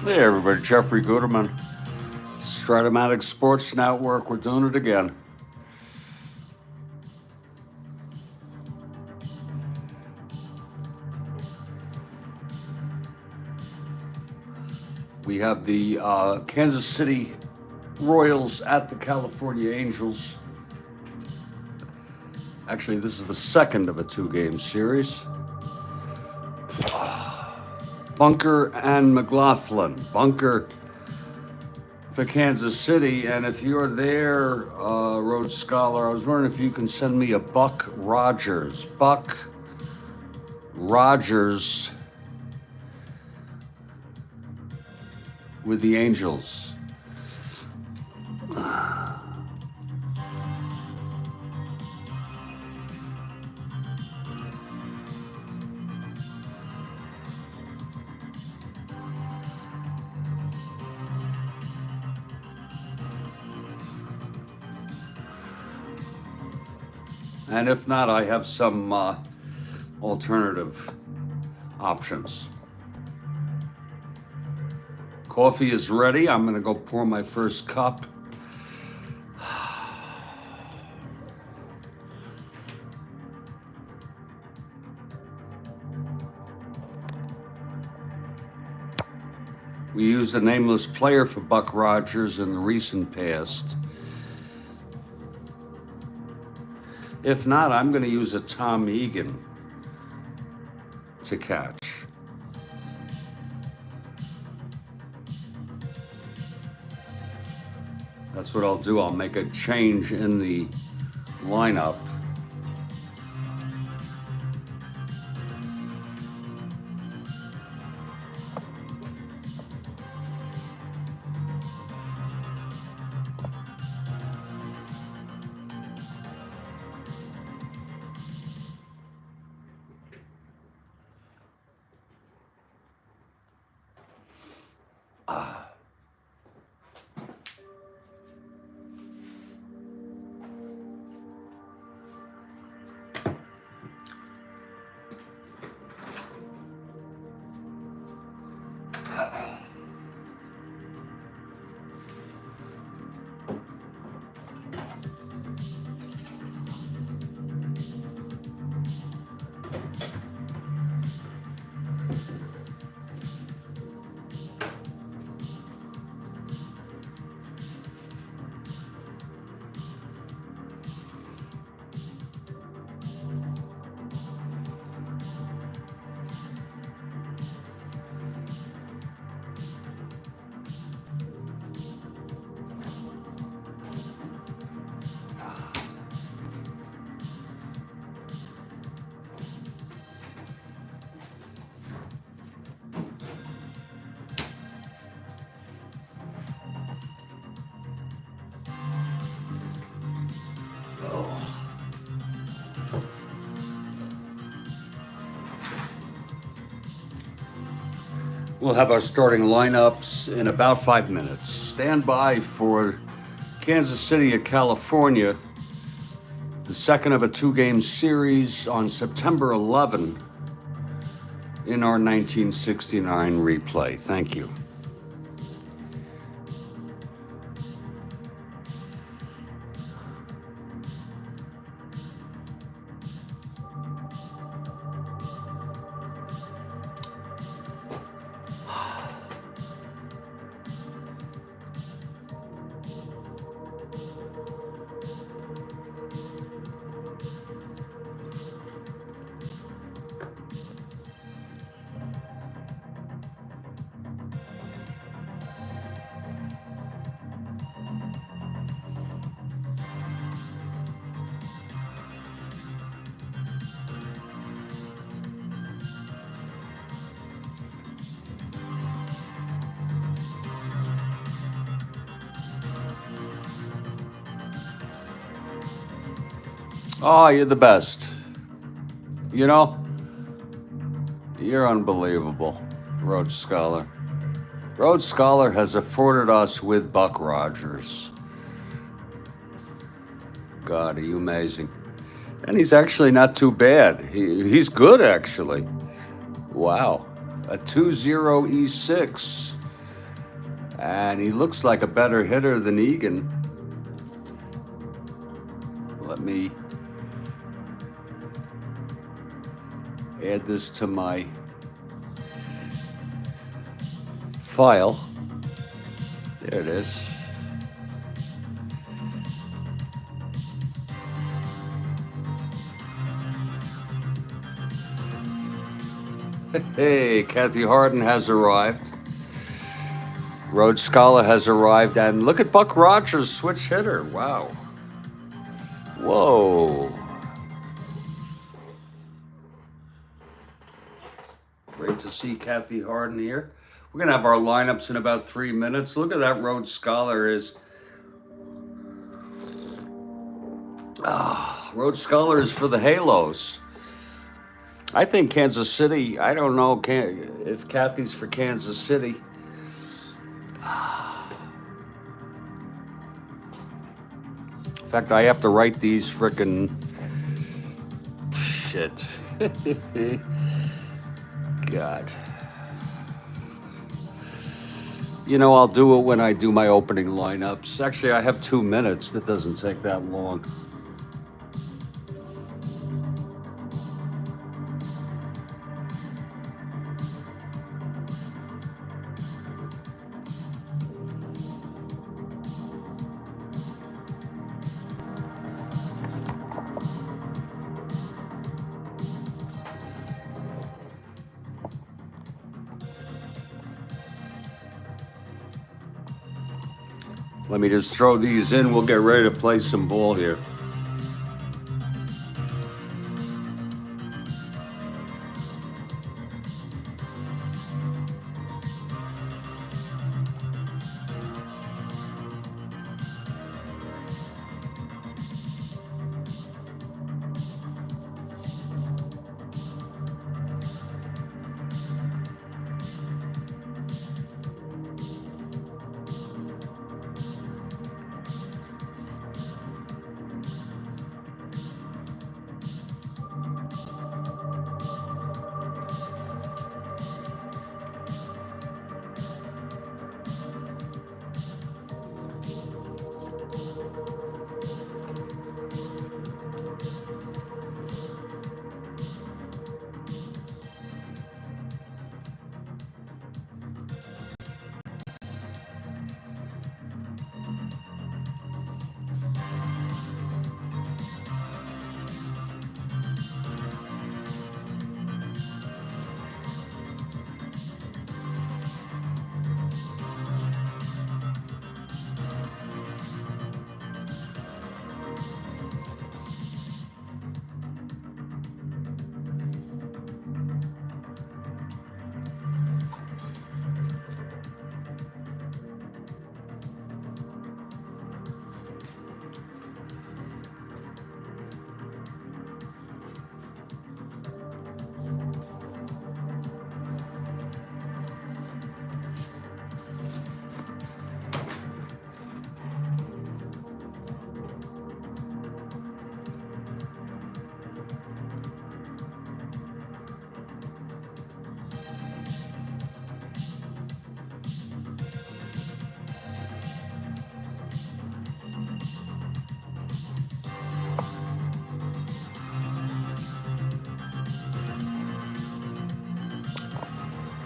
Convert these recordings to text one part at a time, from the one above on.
Hey everybody, Jeffrey Guterman, Strat-O-Matic Sports Network. We're doing it again. We have the Kansas City Royals at the California Angels. Actually, this is the second of a two-game series. Bunker and McLaughlin. Bunker for Kansas City, and if you're there, Rhodes Scholar, I was wondering if you can send me a Buck Rogers. Buck Rogers with the Angels. And if not, I have some alternative options. Coffee is ready. I'm going to go pour my first cup. We used a nameless player for Buck Rogers in the recent past. If not, I'm going to use a Tom Egan to catch. That's what I'll do. I'll make a change in the lineup. We'll have our starting lineups in about 5 minutes. Stand by for Kansas City at California, the second of a two-game series on September 11 in our 1969 replay. Thank you. Oh, you're the best. You know, you're unbelievable, Rhodes Scholar. Rhodes Scholar has afforded us with Buck Rogers. God, are you amazing. And he's actually not too bad. He's good, actually. Wow. A 2-0 E6 And he looks like a better hitter than Egan. Let me add this to my file. There it is. Hey, Kathy Harden has arrived. Rhodes Scholar has arrived, and look at Buck Rogers, switch hitter. Wow. Whoa. Great to see Kathy Harden here. We're going to have our lineups in about 3 minutes. Look at that Rhodes Scholar is. Rhodes Scholar is for the Halos. I think Kansas City, I don't know if Kathy's for Kansas City. In fact, I have to write these frickin' shit. God. You know, I'll do it when I do my opening lineups. Actually, I have 2 minutes. That doesn't take that long. Let me just throw these in. We'll get ready to play some ball here.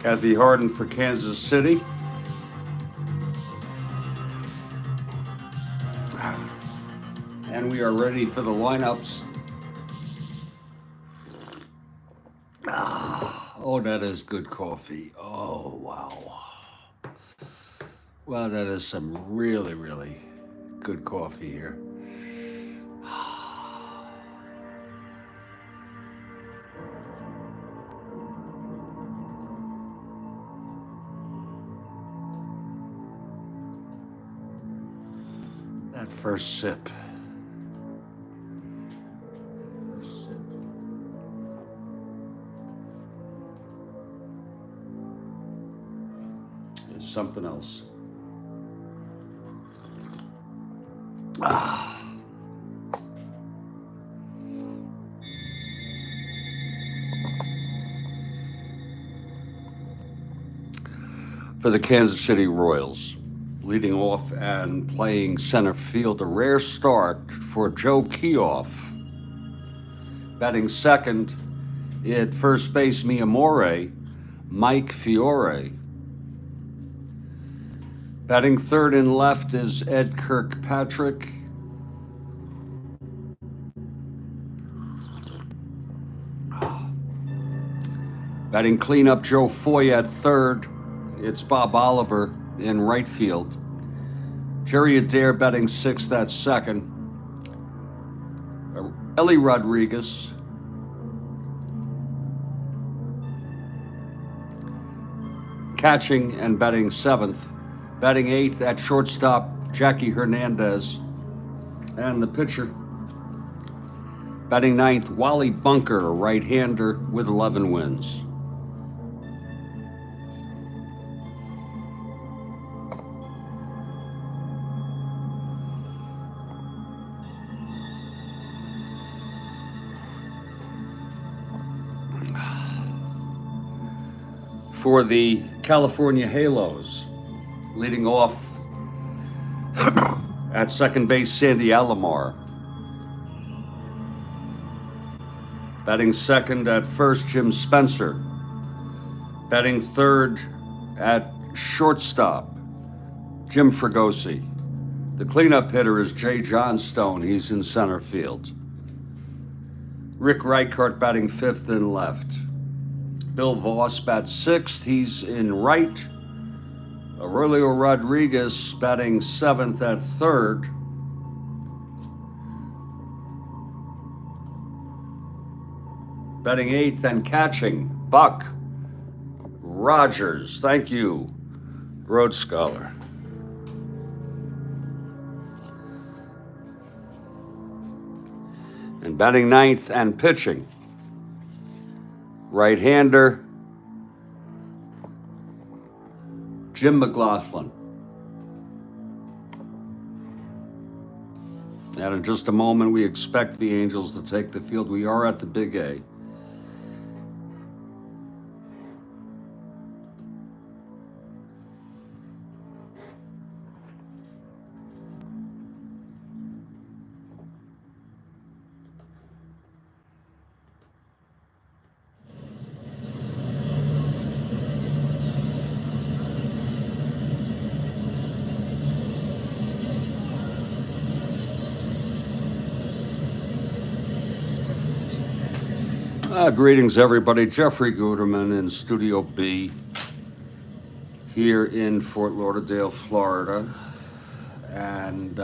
Kathy Harden for Kansas City. And we are ready for the lineups. Oh, that is good coffee. Oh, wow. Well, that is some really, really good coffee here. That first sip. Is something else. For the Kansas City Royals. leading off and playing center field. A rare start for Joe Keough. Batting second at first base, Miyamori, Mike Fiore. Batting third and left is Ed Kirkpatrick. Batting cleanup, Joe Foy at third. It's Bob Oliver in right field. Jerry Adair batting sixth at second. Ellie Rodriguez. Catching and batting seventh. Batting eighth at shortstop, Jackie Hernandez. And the pitcher, batting ninth, Wally Bunker, a right-hander with 11 wins. For the California Halos, leading off at second base, Sandy Alomar. Batting second at first, Jim Spencer. Batting third at shortstop, Jim Fregosi. The cleanup hitter is Jay Johnstone. He's in center field. Rick Reichart batting fifth and left. Bill Voss bats sixth. He's in right. Aurelio Rodriguez batting seventh at third. Batting eighth and catching, Buck Rogers. Thank you, Rhodes Scholar. And batting ninth and pitching, right-hander, Jim McLaughlin. And in just a moment, we expect the Angels to take the field. We are at the Big A. Greetings, everybody. Jeffrey Guterman in Studio B here in Fort Lauderdale, Florida. And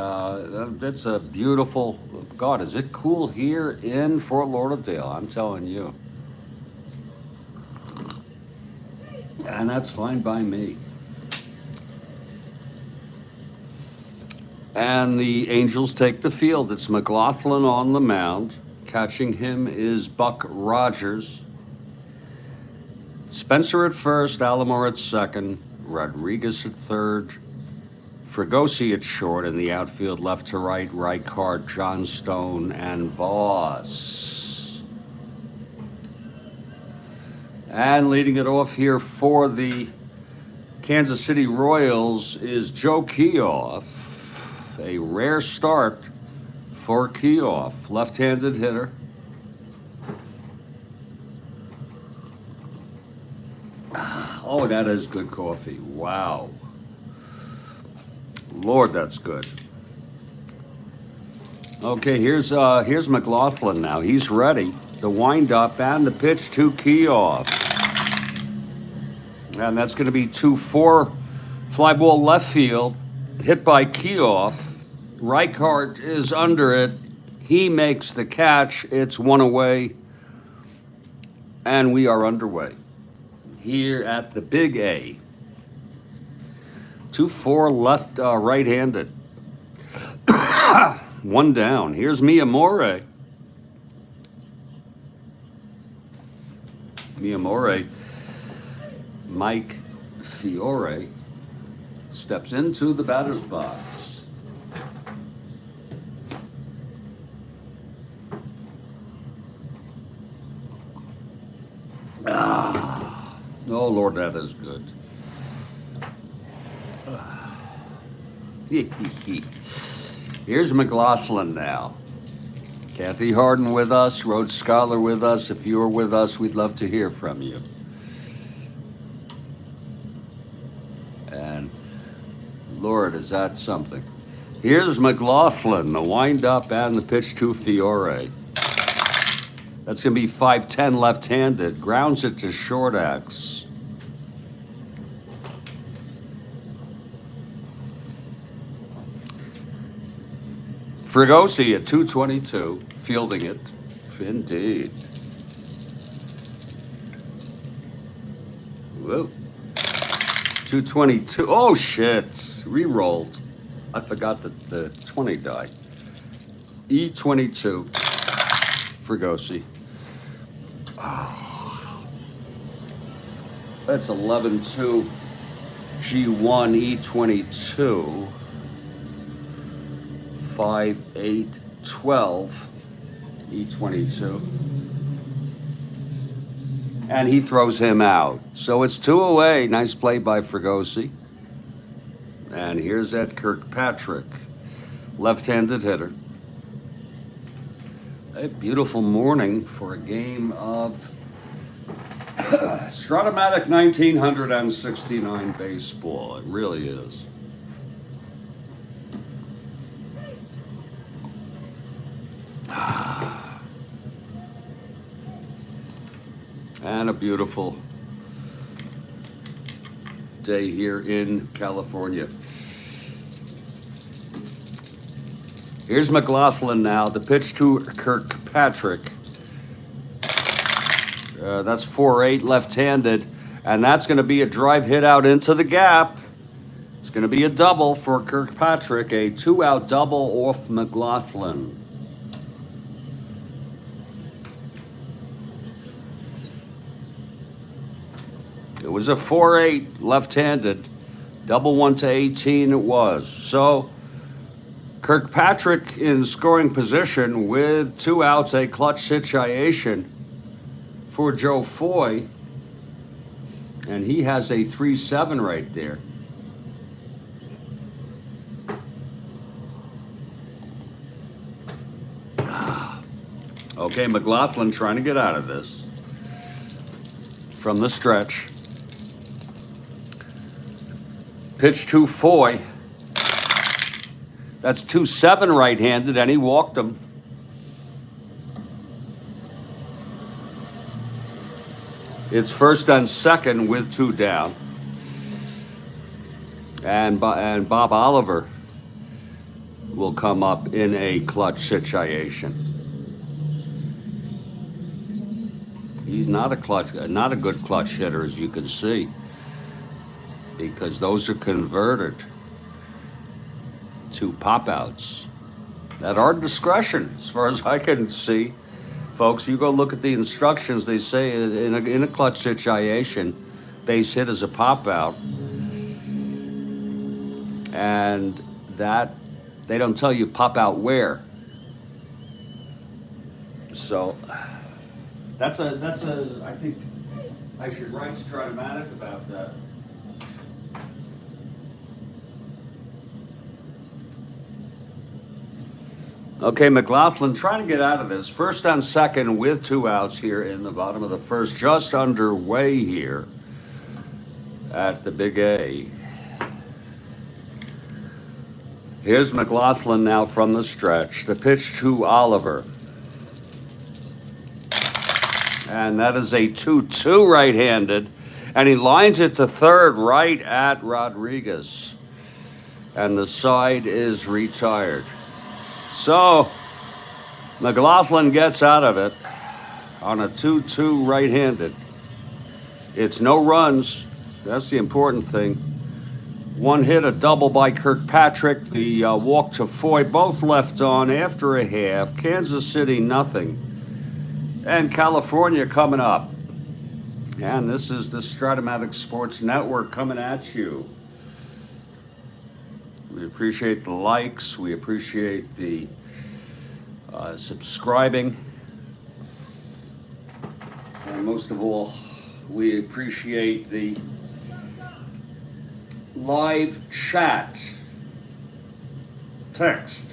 it's a beautiful, God, is it cool here in Fort Lauderdale? I'm telling you. And that's fine by me. And the Angels take the field. It's McLaughlin on the mound. Catching him is Buck Rogers. Spencer at first, Alomar at second, Rodriguez at third, Fregosi at short, in the outfield left to right, Reichart, Johnstone, and Voss. And leading it off here for the Kansas City Royals is Joe Keough. A rare start for Keough, left-handed hitter. Oh, that is good coffee. Wow. Lord, that's good. Okay, here's McLaughlin now. He's ready. The wind-up and the pitch to Keough. And that's going to be 2-4. Fly ball left field, hit by Keough. Reichart is under it. He makes the catch. It's one away. And we are underway here at the Big A. 2-4 left, right-handed. One down. Here's Miyamori. Mike Fiore steps into the batter's box. Oh, Lord, that is good. Here's McLaughlin now. Kathy Harden with us, Rhodes Scholar with us. If you're with us, we'd love to hear from you. And Lord, is that something? Here's McLaughlin, the wind-up and the pitch to Fiore. That's going to be 5-10 left-handed. Grounds it to short X. Fregosi at 222, fielding it. Indeed. Whoa. 222. Oh, shit. Re-rolled. I forgot that the 20 died. E22. Fregosi. Oh. That's 11-2. G1 E22. 5-8-12. E22. And he throws him out. So it's 2 away. Nice play by Fregosi. And here's that Kirkpatrick, left-handed hitter. A beautiful morning for a game of Strat-O-Matic 1969 baseball. It really is. And a beautiful day here in California. Here's McLaughlin now. The pitch to Kirkpatrick. That's 4-8 left-handed. And that's going to be a drive hit out into the gap. It's going to be a double for Kirkpatrick. A 2-out double off McLaughlin. It was a 4-8 left-handed. Double 1 to 18 it was. So Kirkpatrick in scoring position with 2 outs, a clutch situation for Joe Foy. And he has a 3-7 right there. Okay, McLaughlin trying to get out of this from the stretch. Pitch to Foy. That's 2-7 right-handed, and he walked him. It's first and second with 2 down. And Bob Oliver will come up in a clutch situation. He's not a good clutch hitter, as you can see, because those are converted to pop-outs at our discretion, as far as I can see. Folks, you go look at the instructions. They say in a clutch situation, base hit is a pop-out, and that they don't tell you pop-out where. So that's a. I think I should write Strat-O-Matic about that. Okay, McLaughlin trying to get out of this. First and second with 2 outs here in the bottom of the first. Just underway here at the Big A. Here's McLaughlin now from the stretch. The pitch to Oliver. And that is a 2-2 right-handed. And he lines it to third right at Rodriguez. And the side is retired. So McLaughlin gets out of it on a 2-2 right-handed. It's no runs. That's the important thing. 1 hit, a double by Kirkpatrick. The walk to Foy, both left on after a half. Kansas City, nothing. And California coming up. And this is the Strat-O-Matic Sports Network coming at you. We appreciate the likes. We appreciate the subscribing. And most of all, we appreciate the live chat text.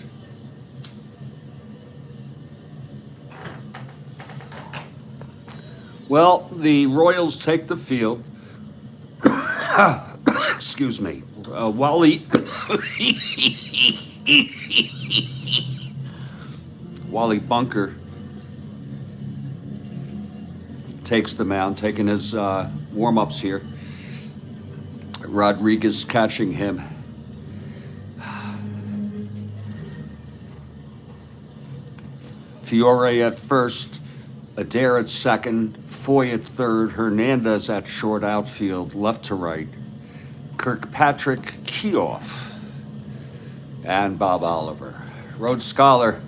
Well, the Royals take the field. Excuse me. Wally Bunker takes the mound, taking his warm-ups here. Rodriguez catching him. Fiore at first, Adair at second, Foy at third, Hernandez at short outfield, left to right, Kirkpatrick, Keough, and Bob Oliver. Rhodes Scholar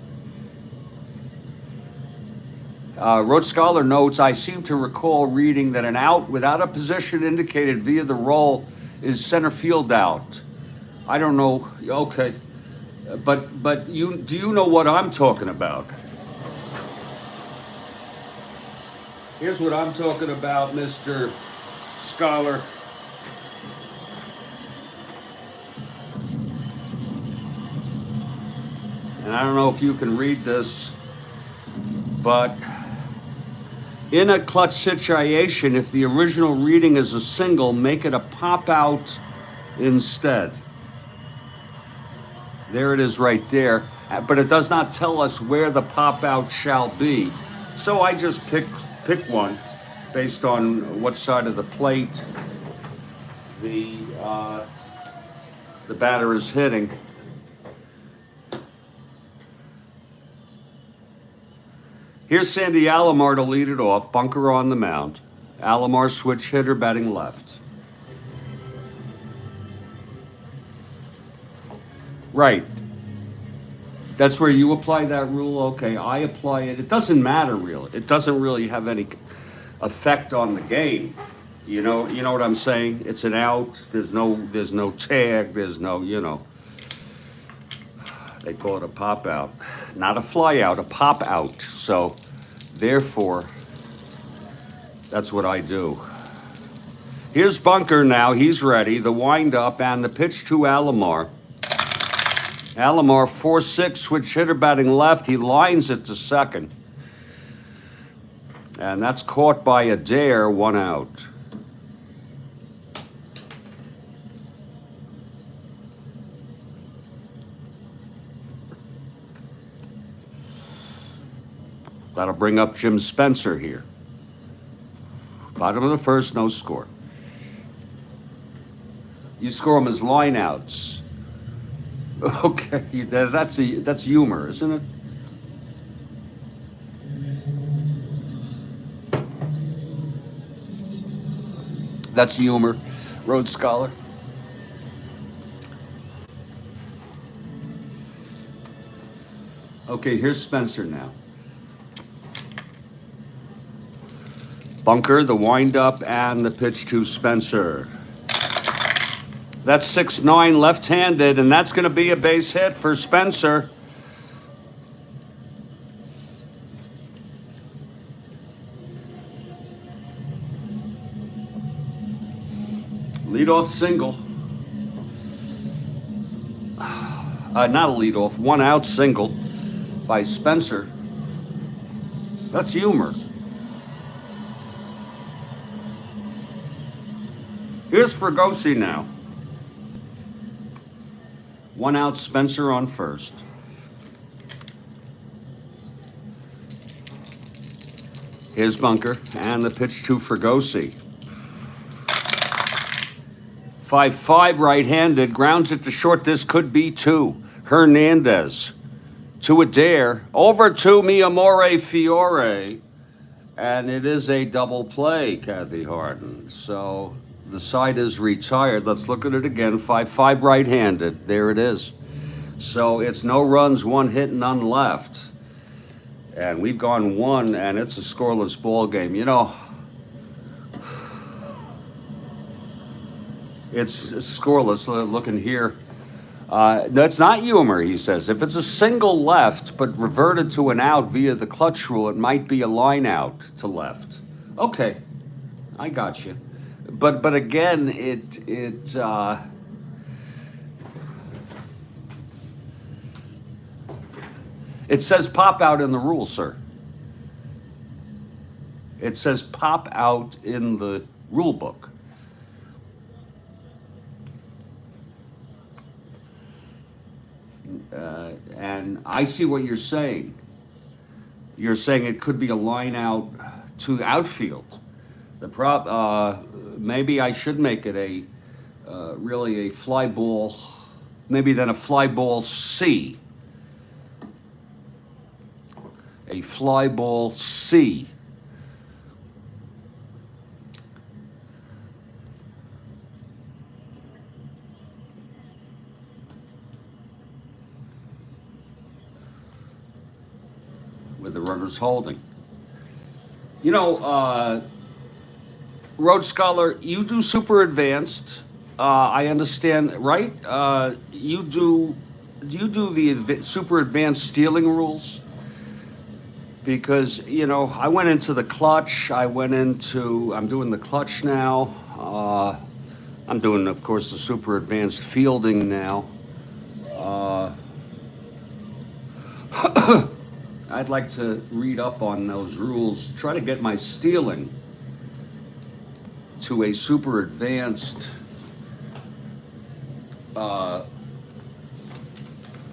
notes, I seem to recall reading that an out without a position indicated via the roll is center field out. I don't know. Okay. But do you know what I'm talking about? Here's what I'm talking about, Mr. Scholar. And I don't know if you can read this, but in a clutch situation, if the original reading is a single, make it a pop out instead. There it is right there, but it does not tell us where the pop out shall be. So I just pick one based on what side of the plate the batter is hitting. Here's Sandy Alomar to lead it off. Bunker on the mound. Alomar switch hitter batting left. Right. That's where you apply that rule. Okay, I apply it. It doesn't matter really. It doesn't really have any effect on the game. You know what I'm saying? It's an out. There's no tag. There's no, they call it a pop out, not a fly out, a pop out. So, therefore, that's what I do. Here's Bunker now. He's ready. The windup and the pitch to Alomar. Alomar 4-6, switch hitter batting left. He lines it to second. And that's caught by Adair, 1 out. That'll bring up Jim Spencer here. Bottom of the first, no score. You score them as lineouts. Okay, that's humor, isn't it? That's humor, Rhodes Scholar. Okay, here's Spencer now. Bunker, the windup, and the pitch to Spencer. That's 6-9 left-handed, and that's going to be a base hit for Spencer. Leadoff single. Not a leadoff, 1 out single by Spencer. That's humor. Here's Fregosi now. 1 out, Spencer on first. Here's Bunker and the pitch to Fregosi. 5-5 right-handed, grounds it to short. This could be 2. Hernandez to Adair, over to Miyamori Fiore, and it is a double play, Kathy Harden. So the side is retired. Let's look at it again. 5-5 right-handed. There it is. So it's no runs, 1 hit, none left. And we've gone 1, and it's a scoreless ball game. It's scoreless. Looking here. That's not humor, he says. If it's a single left, but reverted to an out via the clutch rule, it might be a line out to left. Okay, I got you. But again, It says pop out in the rules, sir. It says pop out in the rule book. And I see what you're saying. You're saying it could be a line out to outfield. Maybe I should make it a really a fly ball, maybe then a fly ball C. A fly ball C. With the runners holding. You know, Rhodes Scholar, you do super advanced. I understand, right? You do the super advanced stealing rules? Because, you know, I went into the clutch. I'm doing the clutch now. I'm doing, of course, the super advanced fielding now. I'd like to read up on those rules, try to get my stealing to a super advanced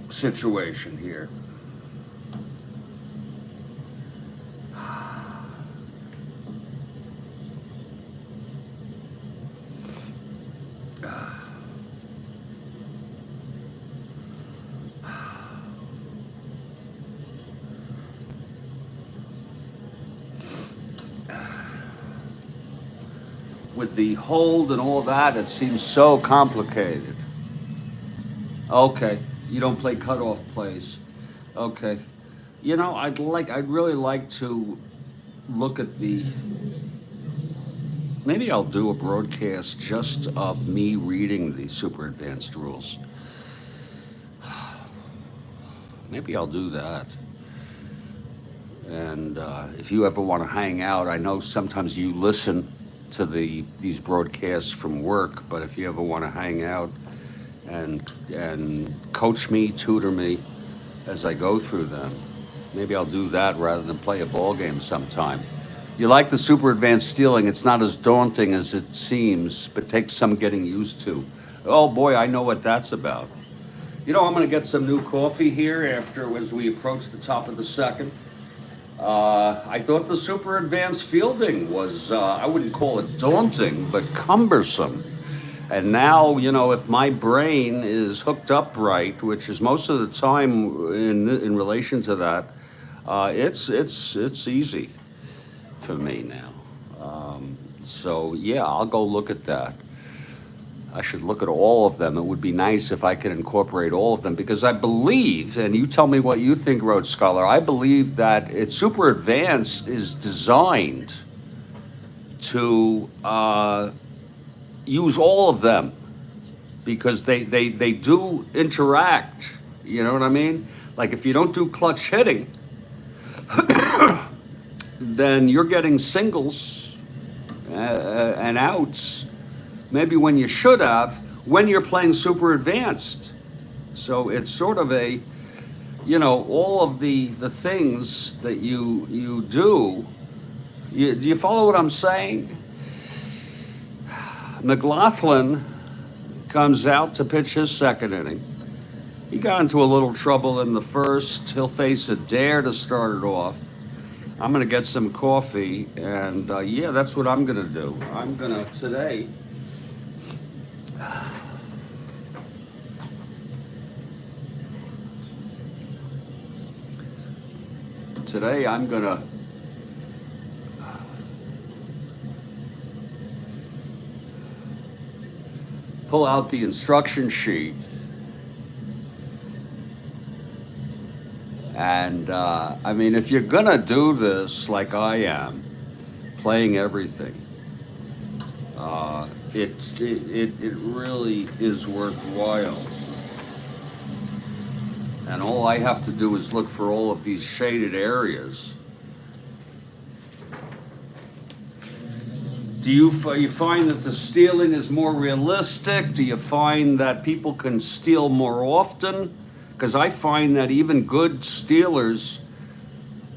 situation here. With the hold and all that, it seems so complicated. Okay, you don't play cutoff plays. Okay, you know, I'd really like to look at maybe I'll do a broadcast just of me reading the super advanced rules. Maybe I'll do that. And if you ever want to hang out, I know sometimes you listen to these broadcasts from work, but if you ever want to hang out and coach me, tutor me as I go through them, maybe I'll do that rather than play a ball game sometime. You like the super advanced stealing? It's not as daunting as it seems, but takes some getting used to. Oh boy, I know what that's about. You know, I'm going to get some new coffee here as we approach the top of the second. I thought the super advanced fielding was, I wouldn't call it daunting, but cumbersome. And now, you know, if my brain is hooked up right, which is most of the time in relation to that, it's easy for me now. So yeah, I'll go look at that. I should look at all of them. It would be nice if I could incorporate all of them, because I believe, and you tell me what you think, Rhodes Scholar, I believe that it's super advanced is designed to use all of them, because they do interact, you know what I mean? Like if you don't do clutch hitting, then you're getting singles and outs, maybe when you should have, when you're playing super advanced. So it's sort of a, you know, all of the things that you do. Do you follow what I'm saying? McLaughlin comes out to pitch his second inning. He got into a little trouble in the first. He'll face a dare to start it off. I'm gonna get some coffee, and yeah, that's what I'm gonna do. I'm gonna today. Today I'm gonna pull out the instruction sheet, and I mean, if you're gonna do this like I am, playing everything, it really is worthwhile. And all I have to do is look for all of these shaded areas. Do you find that the stealing is more realistic? Do you find that people can steal more often? because I find that even good Steelers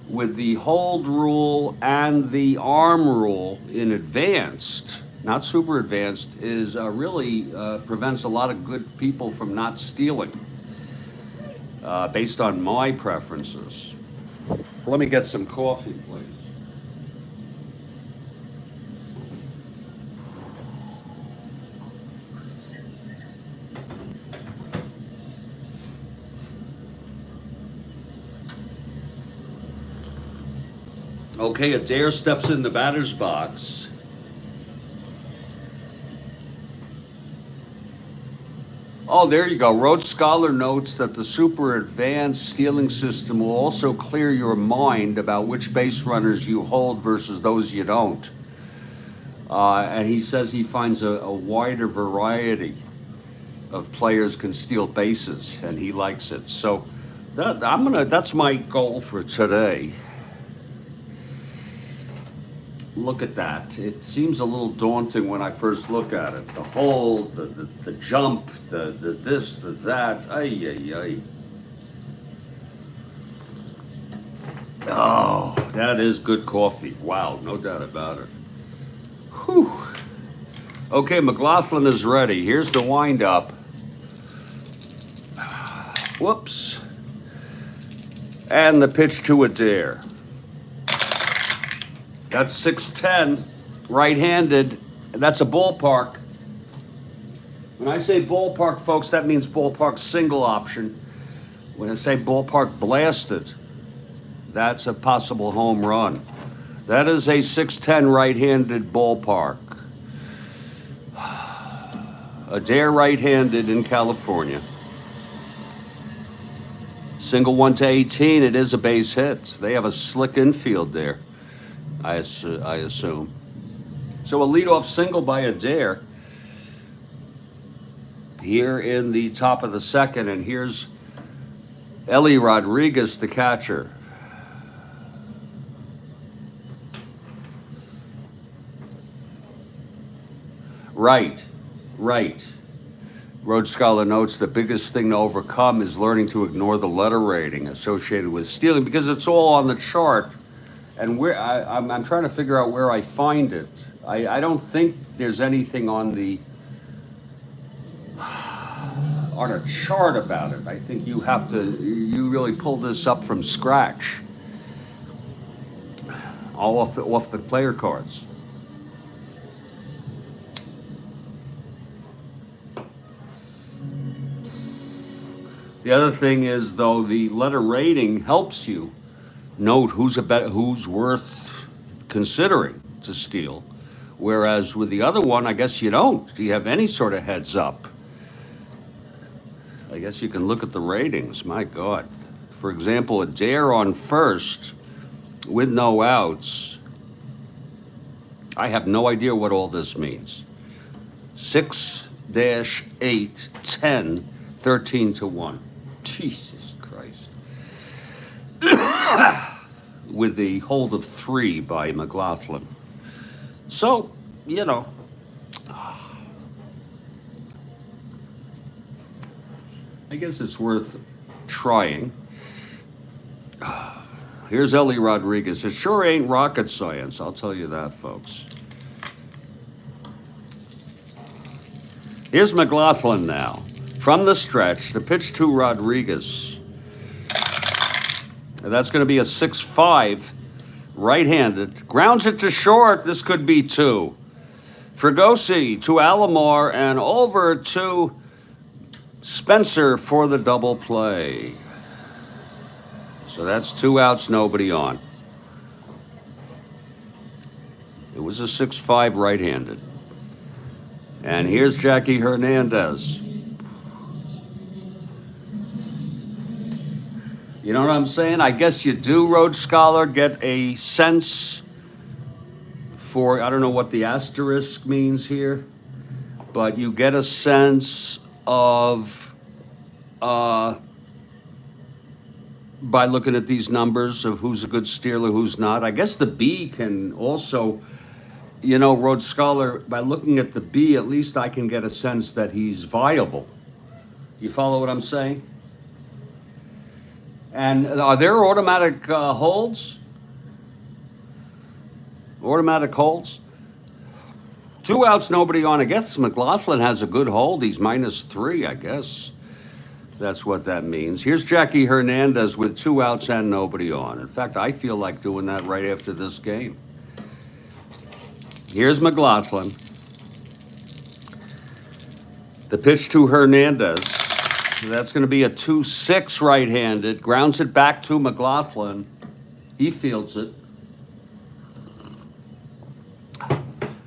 with the hold rule and the arm rule in advanced, not super advanced, is really prevents a lot of good people from not stealing, based on my preferences. Let me get some coffee, please. Okay, Adair steps in the batter's box. Oh, there you go. Rhodes Scholar notes that the super advanced stealing system will also clear your mind about which base runners you hold versus those you don't. And he says he finds a wider variety of players can steal bases, and he likes it. So that's my goal for today. Look at that. It seems a little daunting when I first look at it. The hold, the jump, the this, the that. Ay, ay, ay. Oh, that is good coffee. Wow, no doubt about it. Whew. Okay, McLaughlin is ready. Here's the wind-up. Whoops. And the pitch to Adair. That's 6'10", right-handed. That's a ballpark. When I say ballpark, folks, that means ballpark single option. When I say ballpark blasted, that's a possible home run. That is a 6'10", right-handed ballpark. Adair right-handed in California. Single 1-18, it is a base hit. They have a slick infield there, I assume. So a leadoff single by Adair here in the top of the second, and here's Ellie Rodriguez, the catcher. Right. Rhodes Scholar notes the biggest thing to overcome is learning to ignore the letter rating associated with stealing, because it's all on the chart. And where I'm trying to figure out where I find it. I don't think there's anything on a chart about it. I think you really pull this up from scratch, all off the player cards. The other thing is, though, the letter rating helps you note who's worth considering to steal, whereas with the other one, I guess you don't. Do you have any sort of heads up? I guess you can look at the ratings. My God. For example, Adair on first with no outs. I have no idea what all this means. 6-8, 10, 13-1. Jesus Christ. With the hold of 3 by McLaughlin. So, I guess it's worth trying. Here's Ellie Rodriguez. It sure ain't rocket science, I'll tell you that, folks. Here's McLaughlin now. From the stretch, the pitch to Rodriguez. And that's going to be a 6-5, right-handed. Grounds it to short. This could be 2. Fregosi to Alomar and over to Spencer for the double play. So that's 2 outs, nobody on. It was a 6-5 right-handed. And here's Jackie Hernandez. You know what I'm saying? I guess you do, Rhodes Scholar, get a sense for, I don't know what the asterisk means here, but you get a sense of, by looking at these numbers, of who's a good stealer, who's not. I guess the B can also, Rhodes Scholar, by looking at the B, at least I can get a sense that he's viable. You follow what I'm saying? And are there automatic holds? Automatic holds? 2 outs, nobody on. I guess McLaughlin has a good hold. He's -3, I guess. That's what that means. Here's Jackie Hernandez with 2 outs and nobody on. In fact, I feel like doing that right after this game. Here's McLaughlin. The pitch to Hernandez. That's going to be a 2-6 right-handed. Grounds it back to McLaughlin. He fields it.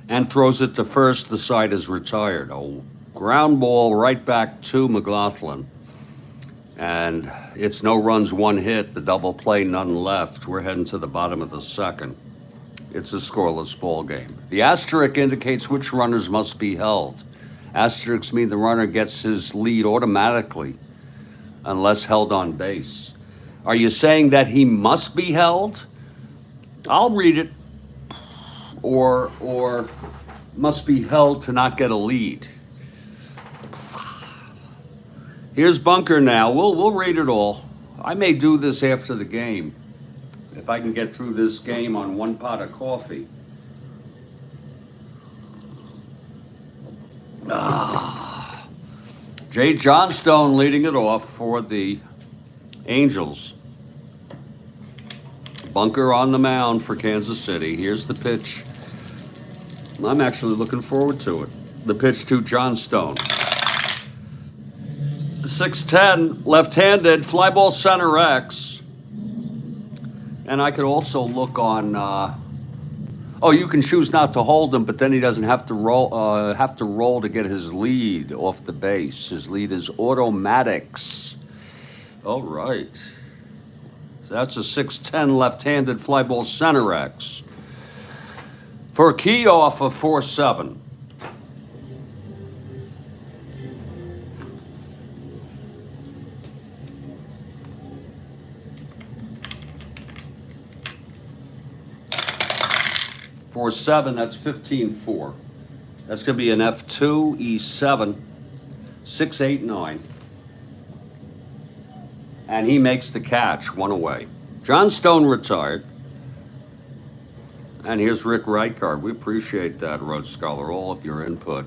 And throws it to first. The side is retired. A ground ball right back to McLaughlin. And it's no runs, 1 hit. The double play, none left. We're heading to the bottom of the second. It's a scoreless ball game. The asterisk indicates which runners must be held. Asterisks mean the runner gets his lead automatically unless held on base. Are you saying that he must be held? I'll read it. Or must be held to not get a lead. Here's Bunker now. We'll read it all. I may do this after the game if I can get through this game on 1 pot of coffee. Jay Johnstone leading it off for the Angels. Bunker on the mound for Kansas City. Here's the pitch. I'm actually looking forward to it. The pitch to Johnstone. 6-10, left-handed, fly ball center X. And I could also look on. You can choose not to hold him, but then he doesn't have to roll to get his lead off the base. His lead is automatics. All right. So that's a 6-10 left-handed fly ball center X. For a key off of 4-7. For 7, that's 15-4. That's going to be an F2, E7, 6, 8, 9. And he makes the catch, 1 away. Johnstone retired. And here's Rick Reichard. We appreciate that, Rhodes Scholar, all of your input.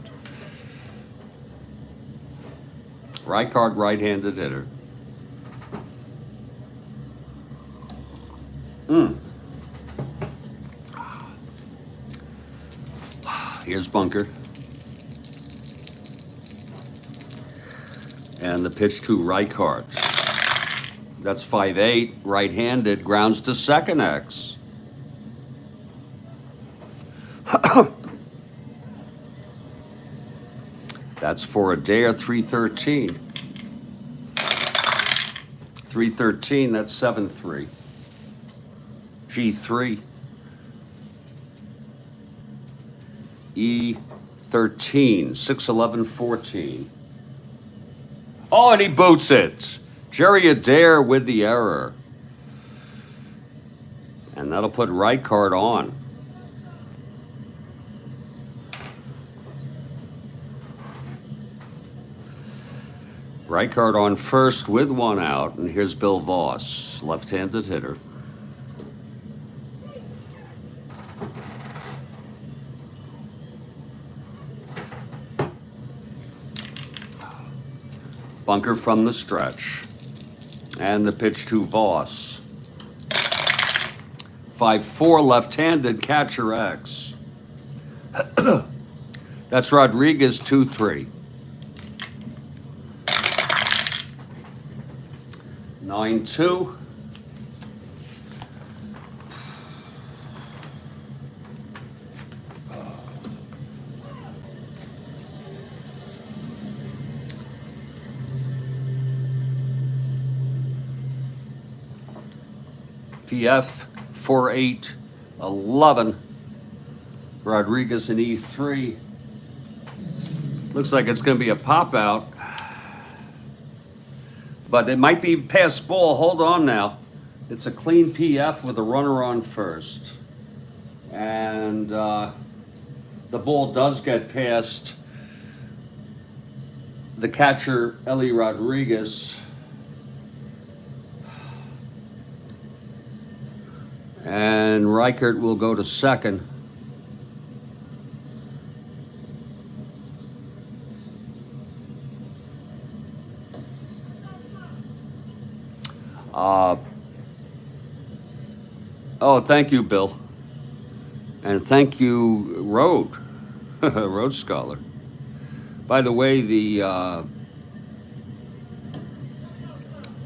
Reichard, right-handed hitter. Here's Bunker. And the pitch to Reichard. That's 5-8, right-handed, grounds to second X. That's for a dare, 313. 313, that's 7-3. G3. E13, 6, 14. Oh, and he boots it. Jerry Adair with the error. And that'll put Reichard on. Reichard on first with 1 out. And here's Bill Voss, left-handed hitter. Bunker from the stretch. And the pitch to Voss. 5-4 left-handed catcher X. That's Rodriguez, 2-3. 9-2. PF 4-8, 11. Rodriguez in E3. Looks like it's going to be a pop out. But it might be past ball. Hold on now. It's a clean PF with a runner on first. And the ball does get past the catcher, Ellie Rodriguez. And Reichert will go to second. Oh, thank you, Bill. And thank you, Road, Road Scholar. By the way,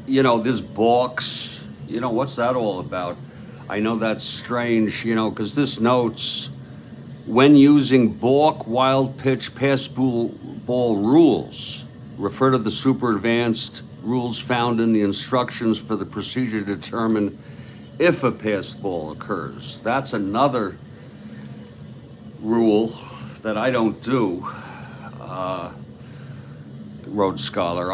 this box, what's that all about? I know that's strange, because this notes, when using balk, wild pitch, pass ball rules, refer to the super advanced rules found in the instructions for the procedure to determine if a passed ball occurs. That's another rule that I don't do, Road Scholar.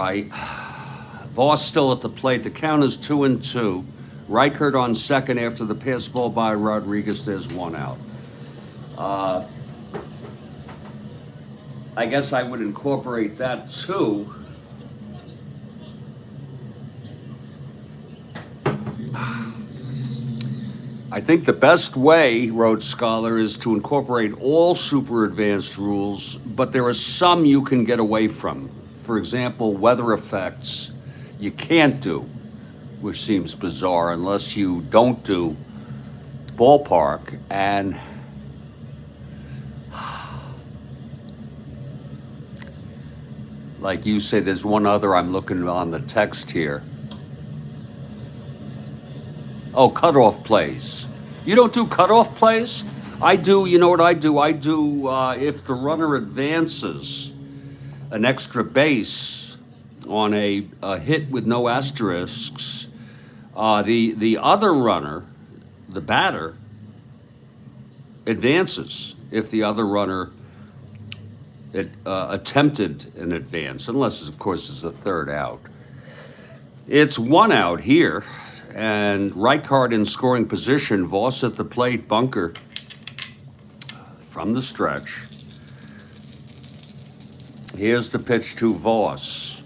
Voss still at the plate. The count is 2-2. Reichert on second after the pass ball by Rodriguez. There's one out. I guess I would incorporate that too. I think the best way, Road Scholar, is to incorporate all super advanced rules, but there are some you can get away from. For example, weather effects you can't do, which seems bizarre unless you don't do ballpark. And like you say, there's one other I'm looking on the text here. Oh, cutoff plays. You don't do cutoff plays? I do, you know what I do? I do, if the runner advances an extra base on a hit with no asterisks, the other runner, the batter, advances if the other runner attempted an advance, unless, of course, it's a third out. It's one out here. And Reichert in scoring position, Voss at the plate, bunker from the stretch. Here's the pitch to Voss.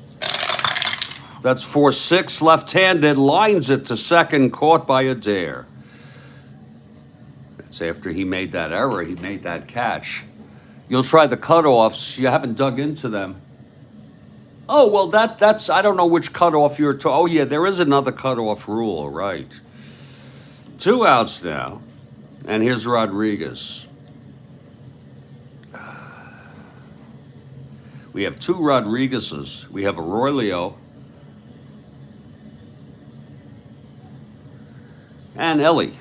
That's 4-6, left-handed, lines it to second, caught by Adair. That's after he made that error, he made that catch. You'll try the cutoffs, you haven't dug into them. Oh, well, that's, I don't know which cutoff you're talking. Oh, yeah, there is another cutoff rule, right. 2 outs now, and here's Rodriguez. We have 2 Rodriguezes. We have Aurelio and Ellie.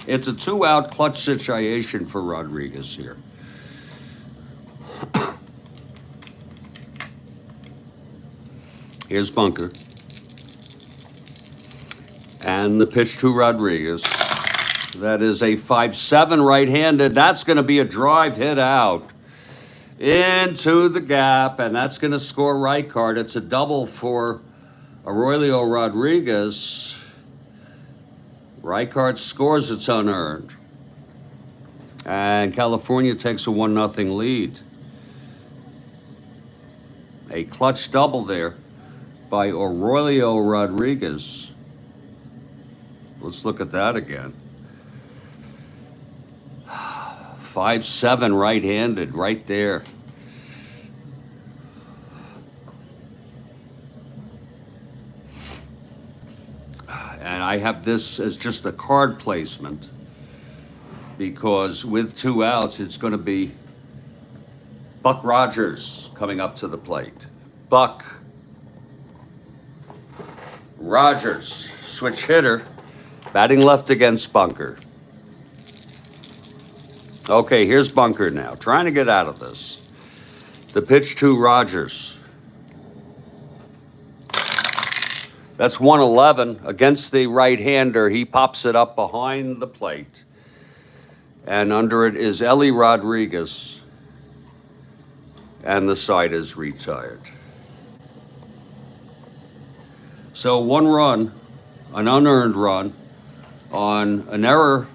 It's a 2-out clutch situation for Rodriguez here. Here's bunker. And the pitch to Rodriguez. That is a 5-7 right-handed. That's going to be a drive hit out into the gap, and that's going to score Reichert. It's a double for Aurelio Rodriguez. Reichert scores, it's unearned. And California takes a 1-0 lead. A clutch double there by Aurelio Rodriguez. Let's look at that again. 5-7 right-handed, right there. And I have this as just a card placement because with 2 outs, it's going to be Buck Rogers coming up to the plate. Buck Rogers, switch hitter, batting left against bunker. Okay, here's bunker now, trying to get out of this. The pitch to Rogers. That's 111 against the right-hander. He pops it up behind the plate. And under it is Ellie Rodriguez. And the side is retired. So 1 run, an unearned run, on an error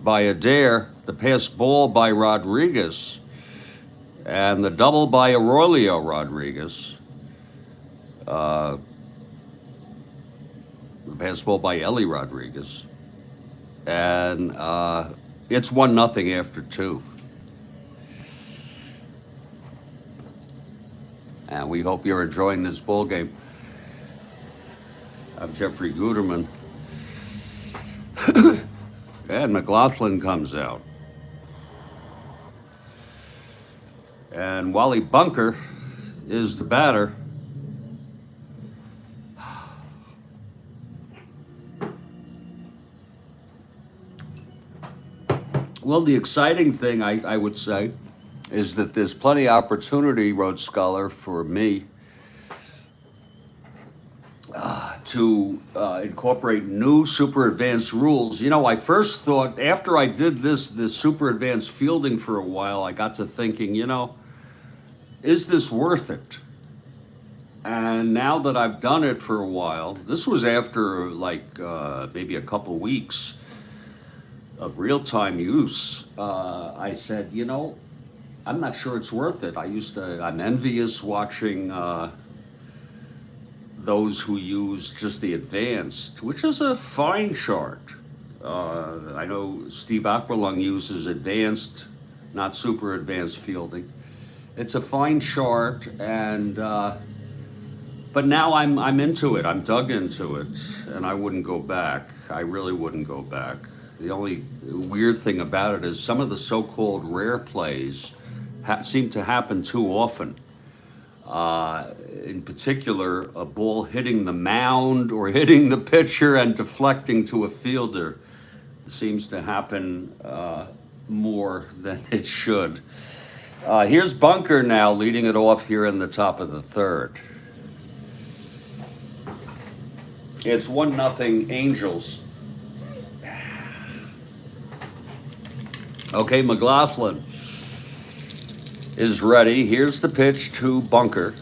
by Adair, the pass ball by Rodriguez. And the double by Aurelio Rodriguez. The baseball by Ellie Rodriguez. And it's 1-0 after 2. And we hope you're enjoying this ball game. I'm Jeffrey Guterman. And McLaughlin comes out. And Wally Bunker is the batter. Well, the exciting thing, I would say, is that there's plenty of opportunity, Rhodes Scholar, for me to incorporate new super advanced rules. You know, I first thought, after I did this super advanced fielding for a while, I got to thinking, you know, is this worth it? And now that I've done it for a while, this was after like maybe a couple weeks of real-time use, I said, you know, I'm not sure it's worth it. I'm envious watching those who use just the advanced, which is a fine chart. I know Steve Aquilung uses advanced, not super advanced fielding. It's a fine chart, and but now I'm into it. I'm dug into it, and I wouldn't go back. I really wouldn't go back. The only weird thing about it is some of the so-called rare plays seem to happen too often. In particular, a ball hitting the mound or hitting the pitcher and deflecting to a fielder seems to happen more than it should. Here's Bunker now leading it off here in the top of the third. It's 1-0 Angels. Okay, McLaughlin is ready. Here's the pitch to Bunker.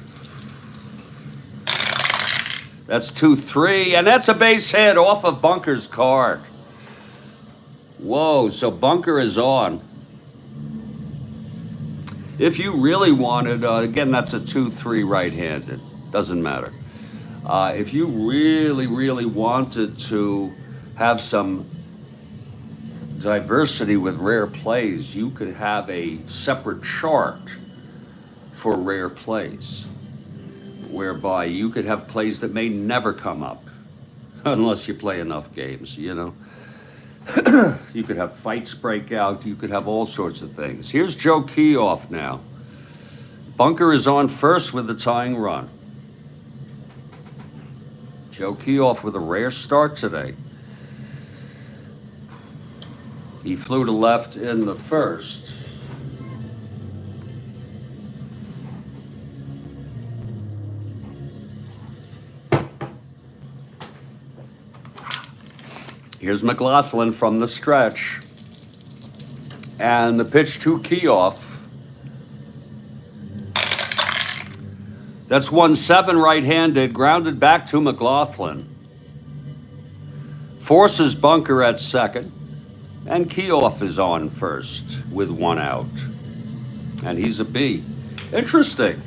That's 2-3, and that's a base hit off of Bunker's card. Whoa, so Bunker is on. If you really wanted, again, that's a 2-3 right-handed. Doesn't matter. If you really, really wanted to have some diversity with rare plays, you could have a separate chart for rare plays, whereby you could have plays that may never come up unless you play enough games, you know. You could have fights break out. You could have all sorts of things. Here's Joe Keough now. Bunker is on first with the tying run. Joe Keough with a rare start today. He flew to left in the first. Here's McLaughlin from the stretch. And the pitch to Keough. That's 1-7 right-handed, grounded back to McLaughlin. Forces Bunker at second. And Keough is on first with 1 out. And he's a B. Interesting.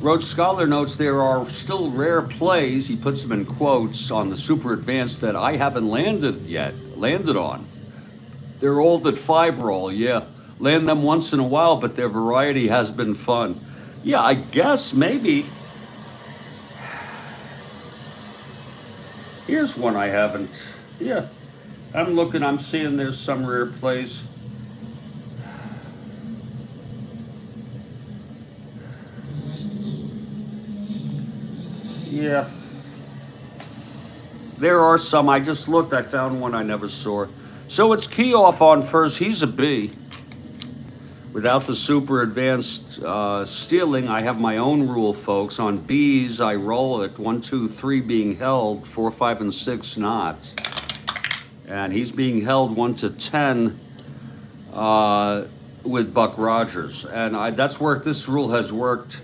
Rhodes Scholar notes there are still rare plays, he puts them in quotes, on the super advanced that I haven't landed on. They're all that 5 roll, yeah. Land them once in a while, but their variety has been fun. Yeah, I guess maybe. Here's one I haven't. Yeah, I'm seeing there's some rare plays. Yeah. There are some. I just looked. I found one I never saw. So it's Keough on first. He's a B. Without the super advanced stealing, I have my own rule, folks. On Bs, I roll it. 1, 2, 3 being held. 4, 5, and 6 not. And he's being held 1 to 10 with Buck Rogers. And that's worked. This rule has worked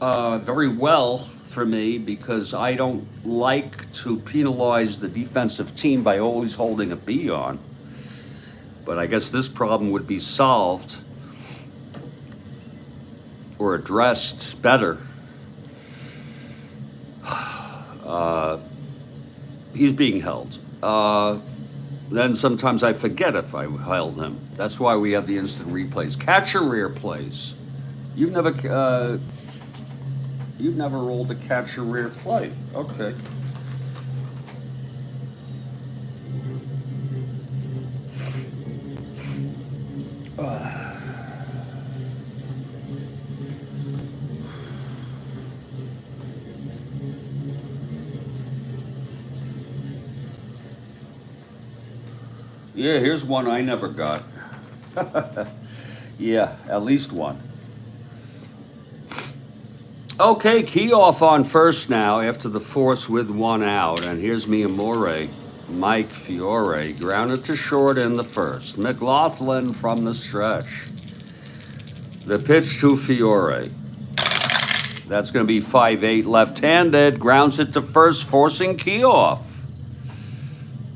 very well for me because I don't like to penalize the defensive team by always holding a B on. But I guess this problem would be solved or addressed better. He's being held. Then sometimes I forget if I held him. That's why we have the instant replays. Catcher rear plays. You've never rolled a catcher rear play. Okay. Yeah, here's one I never got. Yeah, at least one. Okay, key off on first now after the force with one out. And here's Miyamura, Mike Fiore, grounded to short in the first. McLaughlin from the stretch. The pitch to Fiore. That's going to be 5-8 left-handed. Grounds it to first, forcing key off.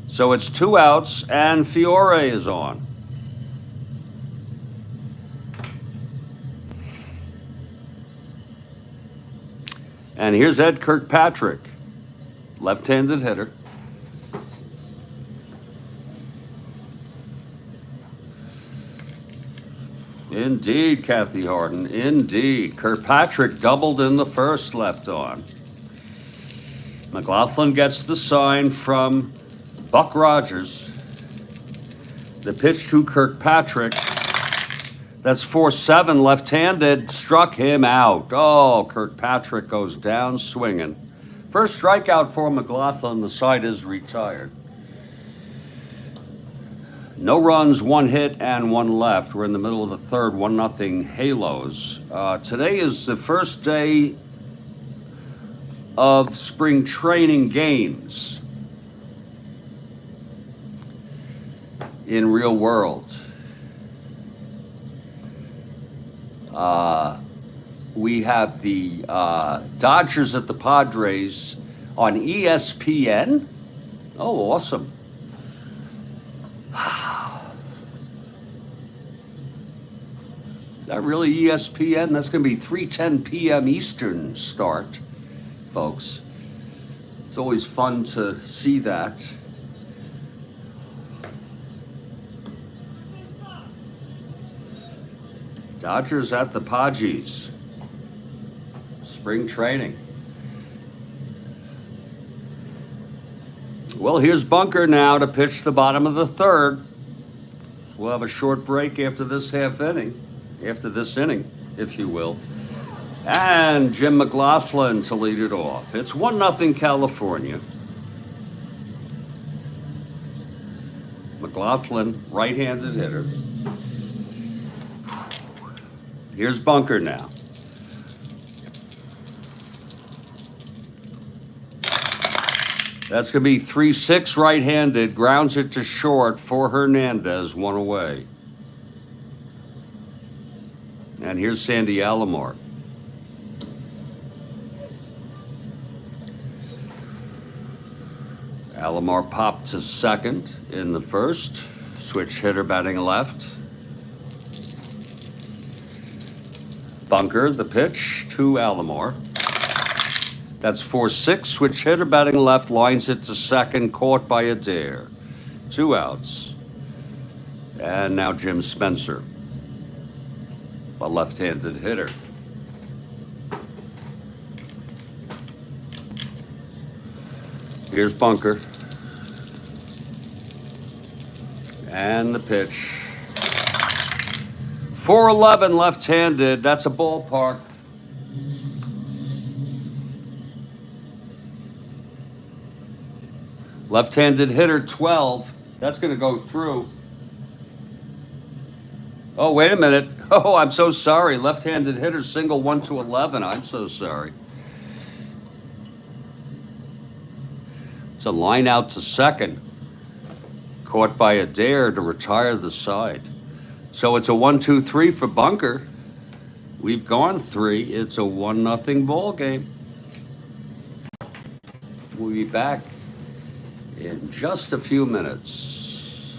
So it's 2 outs, and Fiore is on. And here's Ed Kirkpatrick, left-handed hitter. Indeed, Kathy Harden, indeed. Kirkpatrick doubled in the first, left on. McLaughlin gets the sign from Buck Rogers. The pitch to Kirkpatrick. That's 4-7 left-handed. Struck him out. Oh, Kirkpatrick goes down swinging. First strikeout for McLaughlin. The side is retired. No runs, 1 hit, and 1 left. We're in the middle of the third, 1-0 Halos. Today is the first day of spring training games in real world. We have the Dodgers at the Padres on ESPN. Oh, awesome. Is that really ESPN? That's going to be 3:10 p.m. Eastern start, folks. It's always fun to see that. Dodgers at the Padres. Spring training. Well, here's Bunker now to pitch the bottom of the third. We'll have a short break after this inning, if you will. And Jim McLaughlin to lead it off. It's 1-0 California. McLaughlin, right-handed hitter. Here's Bunker now. That's going to be 3-6 right-handed. Grounds it to short for Hernandez, 1 away. And here's Sandy Alomar. Alomar popped to second in the first. Switch hitter batting left. Bunker, the pitch to Alomar. That's 4-6. Switch hitter batting left, lines it to second, caught by Adair. 2 outs. And now Jim Spencer, a left-handed hitter. Here's Bunker. And the pitch. 4-11 left-handed. That's a ballpark. Left-handed hitter, 12. That's going to go through. Oh, wait a minute. Oh, I'm so sorry. Left-handed hitter, single, 1-11. I'm so sorry. It's a line out to second. Caught by Adair to retire the side. So it's a 1-2-3 for Bunker. We've gone 3. It's a 1-0 ball game. We'll be back in just a few minutes.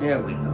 There we go.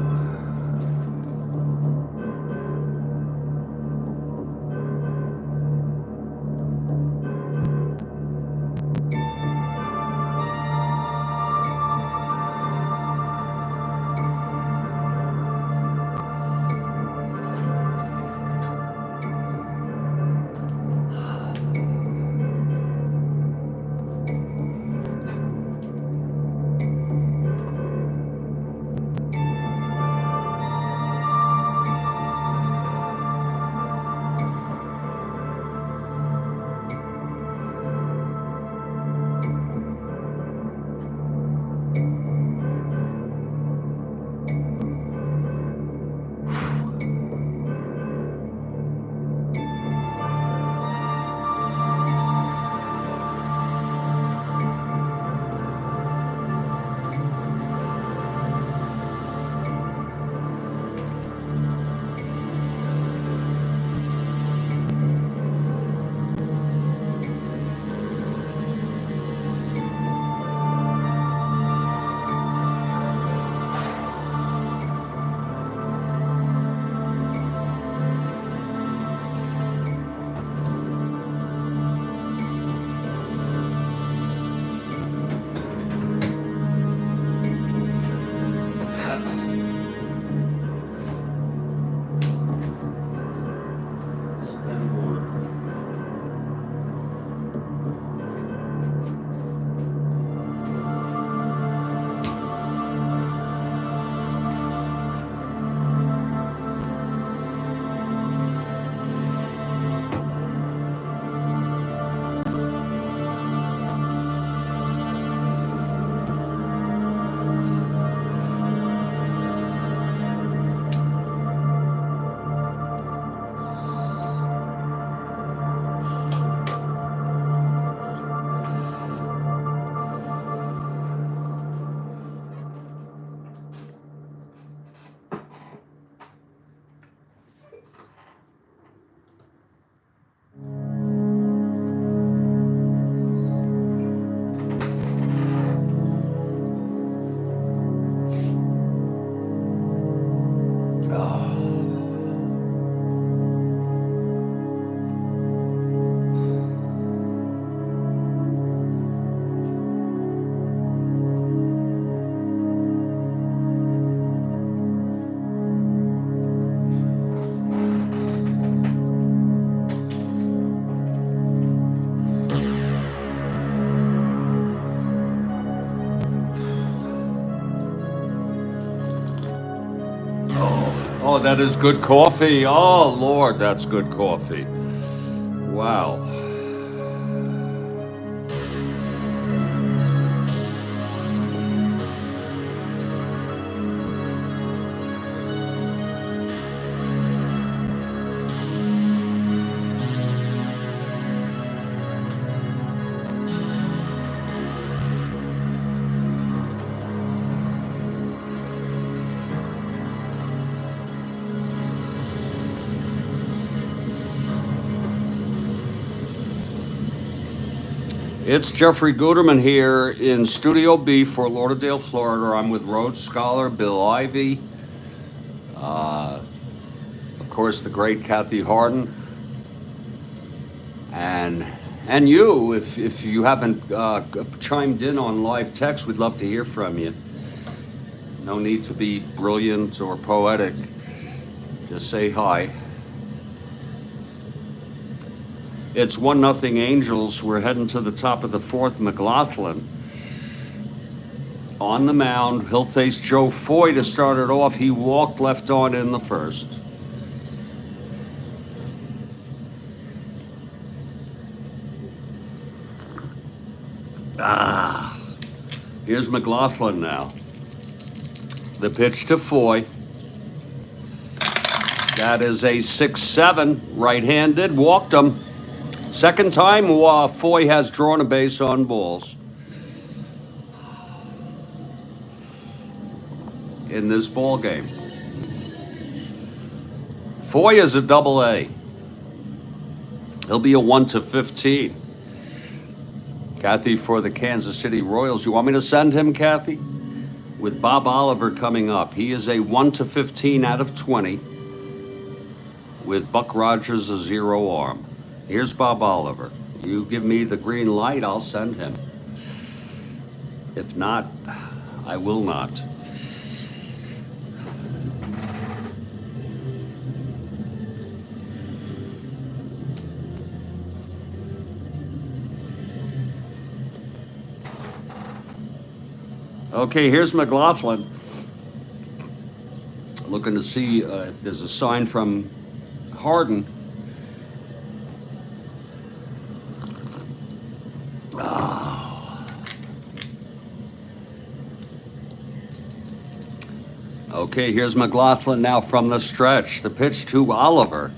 Oh, that is good coffee. Oh, Lord, that's good coffee. Wow. It's Jeffrey Guterman here in Studio B, Fort Lauderdale, Florida. I'm with Rhodes Scholar Bill Ivey, of course, the great Kathy Harden, and you. If you haven't chimed in on live text, we'd love to hear from you. No need to be brilliant or poetic. Just say hi. It's 1-0 Angels. We're heading to the top of the fourth. McLaughlin on the mound. He'll face Joe Foy to start it off. He walked left on in the first. Here's McLaughlin now. The pitch to Foy. That is a 6-7, right-handed, walked him. Second time, Foy has drawn a base on balls in this ball game. Foy is a double-A. He'll be a 1-15. Kathy for the Kansas City Royals. You want me to send him, Kathy? with Bob Oliver coming up. He is a 1-15 out of 20 with Buck Rogers a 0 arm. Here's Bob Oliver. You give me the green light, I'll send him. If not, I will not. Okay, here's McLaughlin. Looking to see if there's a sign from Harden. Oh. Okay, here's McLaughlin now from the stretch. The pitch to Oliver.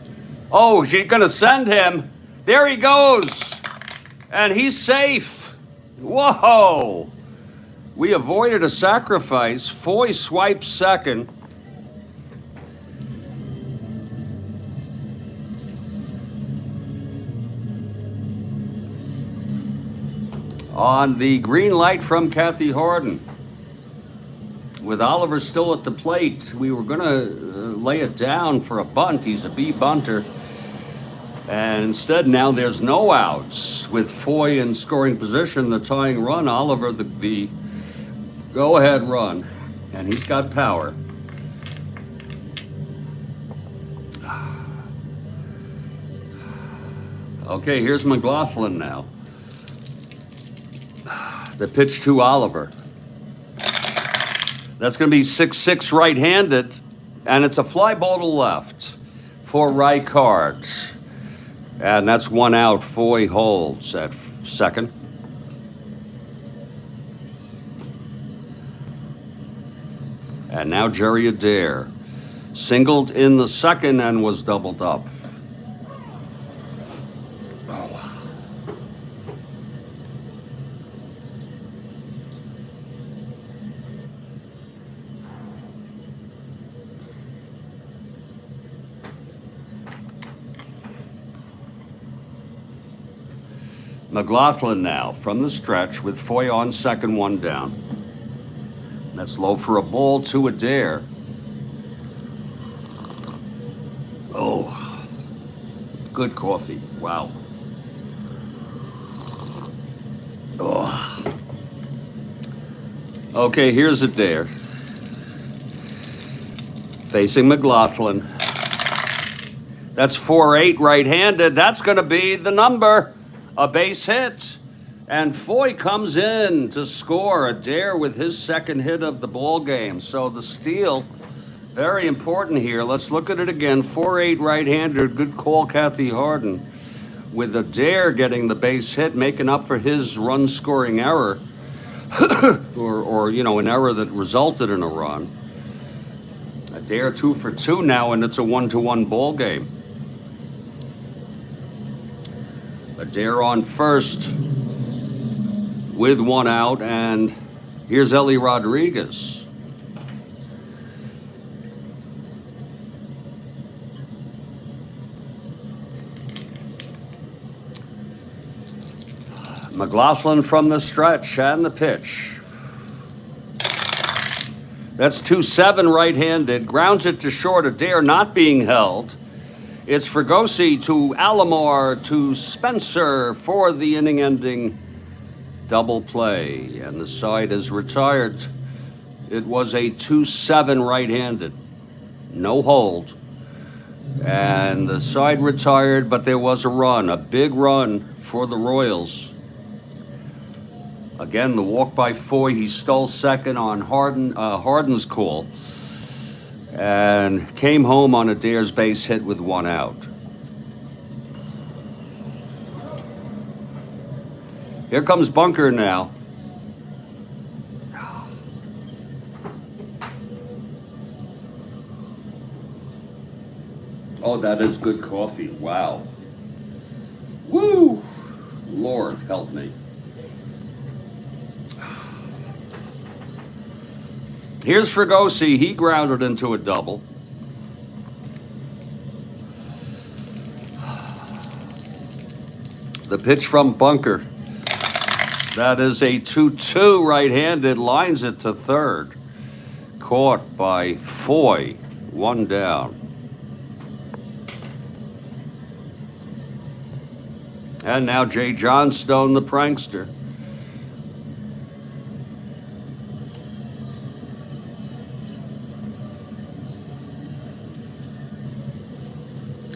Oh, she's going to send him. There he goes. And he's safe. Whoa. We avoided a sacrifice. Foy swipes second. On the green light from Kathy Harden. With Oliver still at the plate, we were going to lay it down for a bunt. He's a B bunter. And instead, now there's no outs. With Foy in scoring position, the tying run, Oliver the go-ahead run, and he's got power. Okay, here's McLaughlin now. The pitch to Oliver. That's going to be 6-6 right-handed, and it's a fly ball to left for right cards. And that's one out. Foy holds at second. And now Jerry Adair singled in the second and was doubled up. Oh. McLaughlin now from the stretch with Foy on second, one down. That's low for a ball to Adair. Oh, good coffee. Wow. Oh. Okay, here's Adair. Facing McLaughlin. That's 4-8 right-handed. That's going to be the number. A base hit. And Foy comes in to score. Adair with his second hit of the ball game. So the steal, very important here. Let's look at it again. 4-8 right-hander. Good call, Kathy Harden. With Adair getting the base hit, making up for his run-scoring error, or an error that resulted in a run. Adair 2 for 2 now, and it's a 1-1 ball game. Adair on first with one out, and here's Ellie Rodriguez. McLaughlin from the stretch and the pitch. That's 2-7 right-handed. Grounds it to short. Adair not being held. It's Fregosi to Alomar to Spencer for the inning-ending double play. And the side is retired. It was a 2-7 right-handed. No hold. And the side retired, but there was a run, a big run for the Royals. Again, the walk by Foy. He stole second on Harden's call and came home on Adair's base hit with one out. Here comes Bunker now. Oh, that is good coffee. Wow. Woo! Lord, help me. Here's Fregosi. He grounded into a double. The pitch from Bunker. That is a 2-2 right-handed, lines it to third. caught by Foy. 1 down. And now Jay Johnstone, the prankster.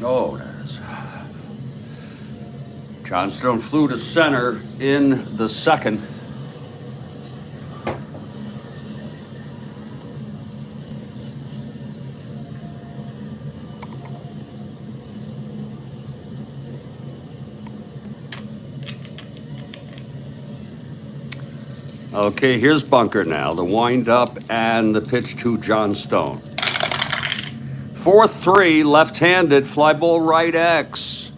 Oh, there's... Johnstone flew to center in the second. Okay, here's bunker now. The wind up and the pitch to Johnstone. 4-3, left-handed, fly ball right X.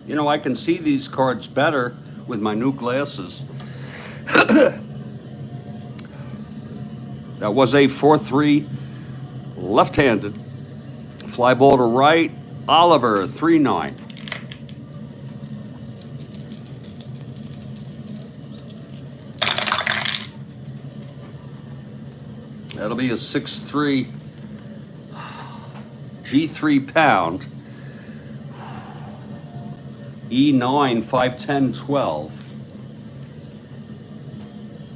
You know, I can see these cards better with my new glasses. That was a 4-3, left-handed, fly ball to right, Oliver, 3-9. That'll be a 6-3 G3 pound. E9, 510, 12.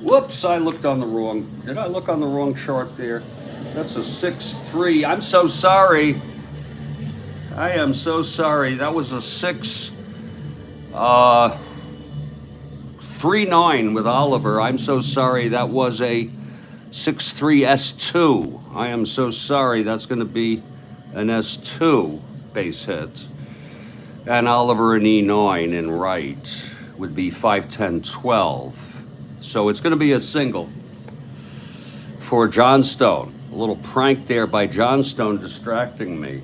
Whoops, I looked on the wrong. Did I look on the wrong chart there? That's a 6-3. I'm so sorry. I am so sorry. That was a 3-9 with Oliver. I'm so sorry. That was a 6-3 S2. I am so sorry. That's going to be an S2 base hits. And Oliver an E9 in right would be 510, 12. So it's going to be a single for Johnstone. A little prank there by Johnstone distracting me.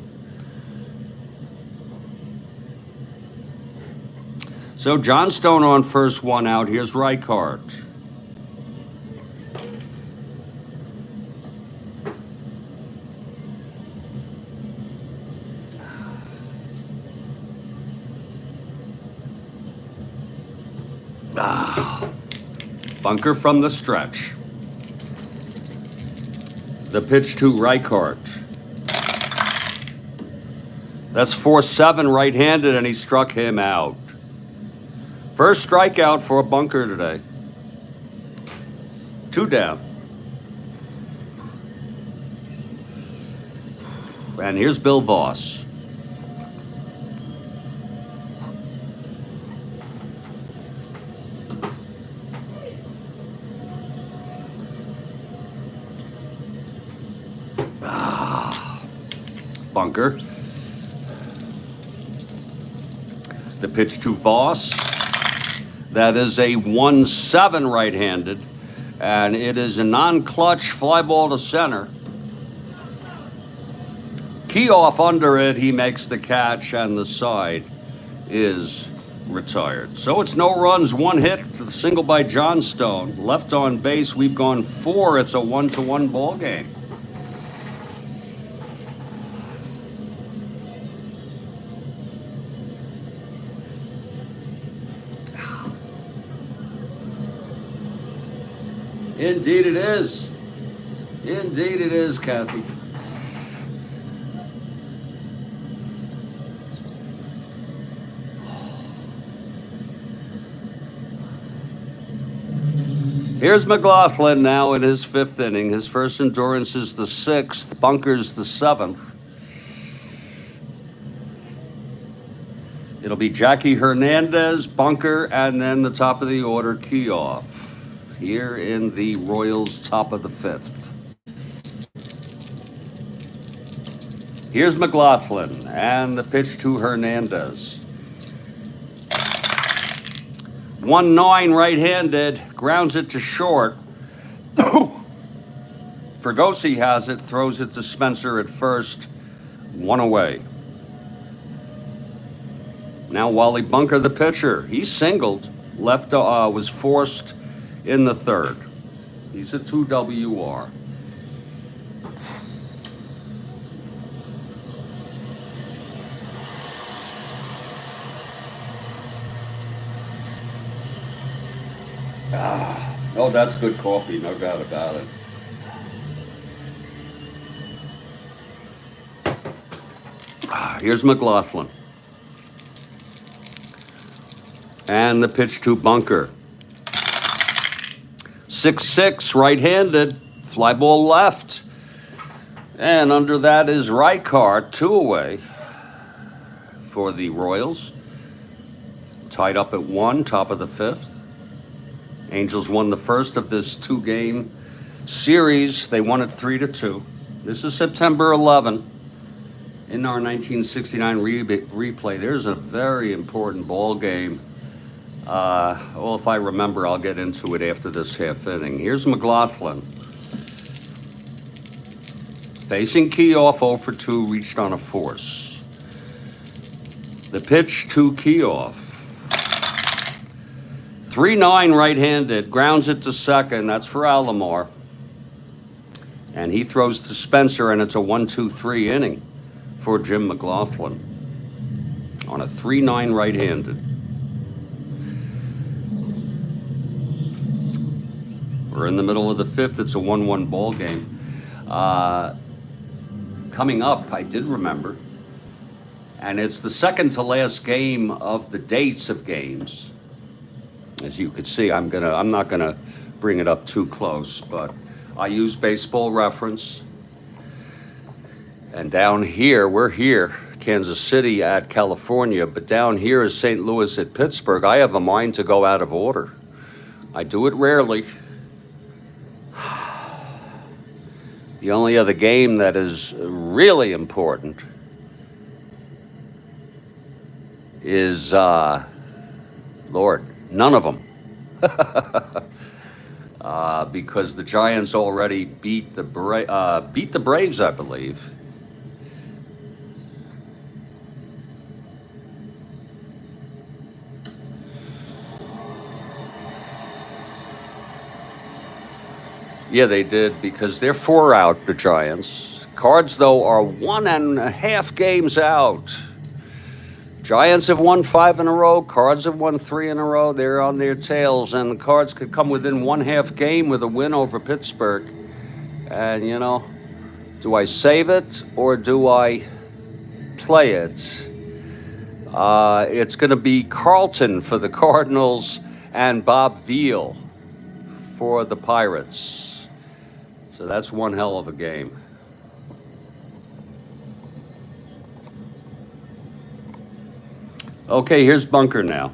So Johnstone on first, 1 out. Here's Reichart. Bunker from the stretch. The pitch to Reichart. That's 4-7 right-handed, and he struck him out. First strikeout for Bunker today. 2 down. And here's Bill Voss. Bunker. The pitch to Voss. That is a 1-7 right-handed, and it is a non-clutch fly ball to center. Key off under it, he makes the catch, and the side is retired. So it's no runs, 1 hit, single by Johnstone. Left on base, we've gone 4. It's a 1-1 ball game. Indeed it is. Indeed it is, Kathy. Here's McLaughlin now in his 5th inning. His first endurance is the 6th. Bunker's the 7th. It'll be Jackie Hernandez, Bunker, and then the top of the order, Keough. Here in the Royals' top of the 5th. Here's McLaughlin and the pitch to Hernandez. 1-9 right-handed, grounds it to short. Fergosi has it, throws it to Spencer at first, 1 away. Now Wally Bunker, the pitcher, he singled, left was forced in the 3rd. He's a 2 WR. Oh, that's good coffee, no doubt about it. Here's McLaughlin. And the pitch to Bunker. 6-6, right-handed, fly ball left. And under that is Rijkaard, 2 away for the Royals. Tied up at 1, top of the 5th. Angels won the first of this 2-game series. They won it 3-2. This is September 11. In our 1969 replay, there's a very important ball game. Well, if I remember, I'll get into it after this half inning. Here's McLaughlin. Facing Keough, 0 for 2, reached on a force. The pitch to Keough. 3-9 right-handed, grounds it to second. That's for Alomar. And he throws to Spencer, and it's a 1-2-3 inning for Jim McLaughlin on a 3-9 right-handed. We're in the middle of the 5th. It's a 1-1 ball game. Coming up, I did remember, and it's the second to last game of the dates of games. As you could see, I'm not gonna bring it up too close, but I use Baseball Reference. And down here, we're here, Kansas City at California, but down here is St. Louis at Pittsburgh. I have a mind to go out of order. I do it rarely. The only other game that is really important is, Lord, none of them. Because the Giants already beat the Braves, I believe. Yeah, they did, because they're 4 out, the Giants. Cards, though, are 1.5 games out. Giants have won 5 in a row. Cards have won 3 in a row. They're on their tails, and the Cards could come within 1/2 game with a win over Pittsburgh. And, you know, do I save it or do I play it? It's going to be Carlton for the Cardinals and Bob Veal for the Pirates. So that's one hell of a game. Okay, here's Bunker now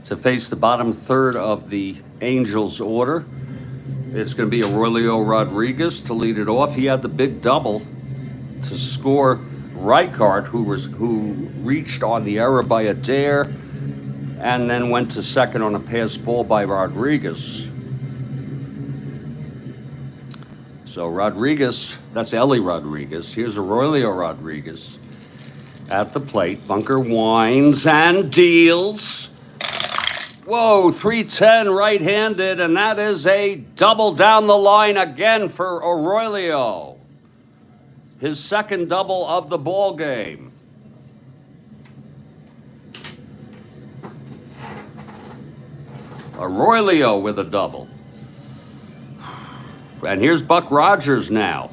to face the bottom third of the Angels order. It's going to be Aurelio Rodriguez to lead it off. He had the big double to score Rijkaard, who reached on the error by Adair and then went to second on a pass ball by Rodriguez. So Rodriguez, that's Ellie Rodriguez. Here's Aurelio Rodriguez at the plate. Bunker winds and deals. Whoa, 310 right-handed, and that is a double down the line again for Aurelio. His second double of the ball game. Aurelio with a double. And here's Buck Rogers now.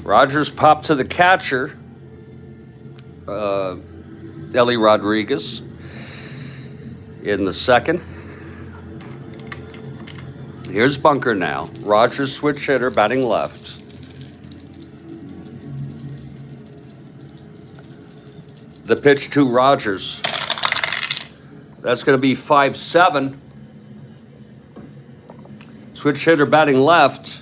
Rogers popped to the catcher, Ellie Rodriguez, in the second. Here's Bunker now. Rogers switch hitter, batting left. The pitch to Rogers. That's going to be 5-7. Switch hitter batting left.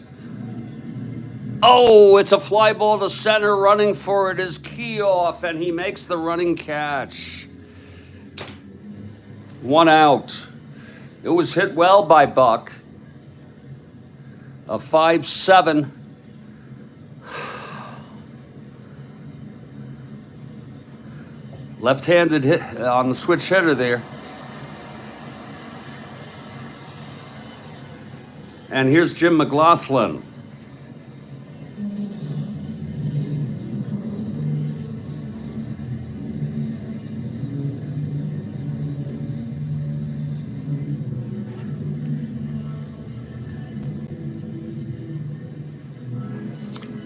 Oh, it's a fly ball to center. Running for it is Keough, and he makes the running catch. 1 out. It was hit well by Buck. A 5-7. Left-handed hit on the switch hitter there. And here's Jim McLaughlin.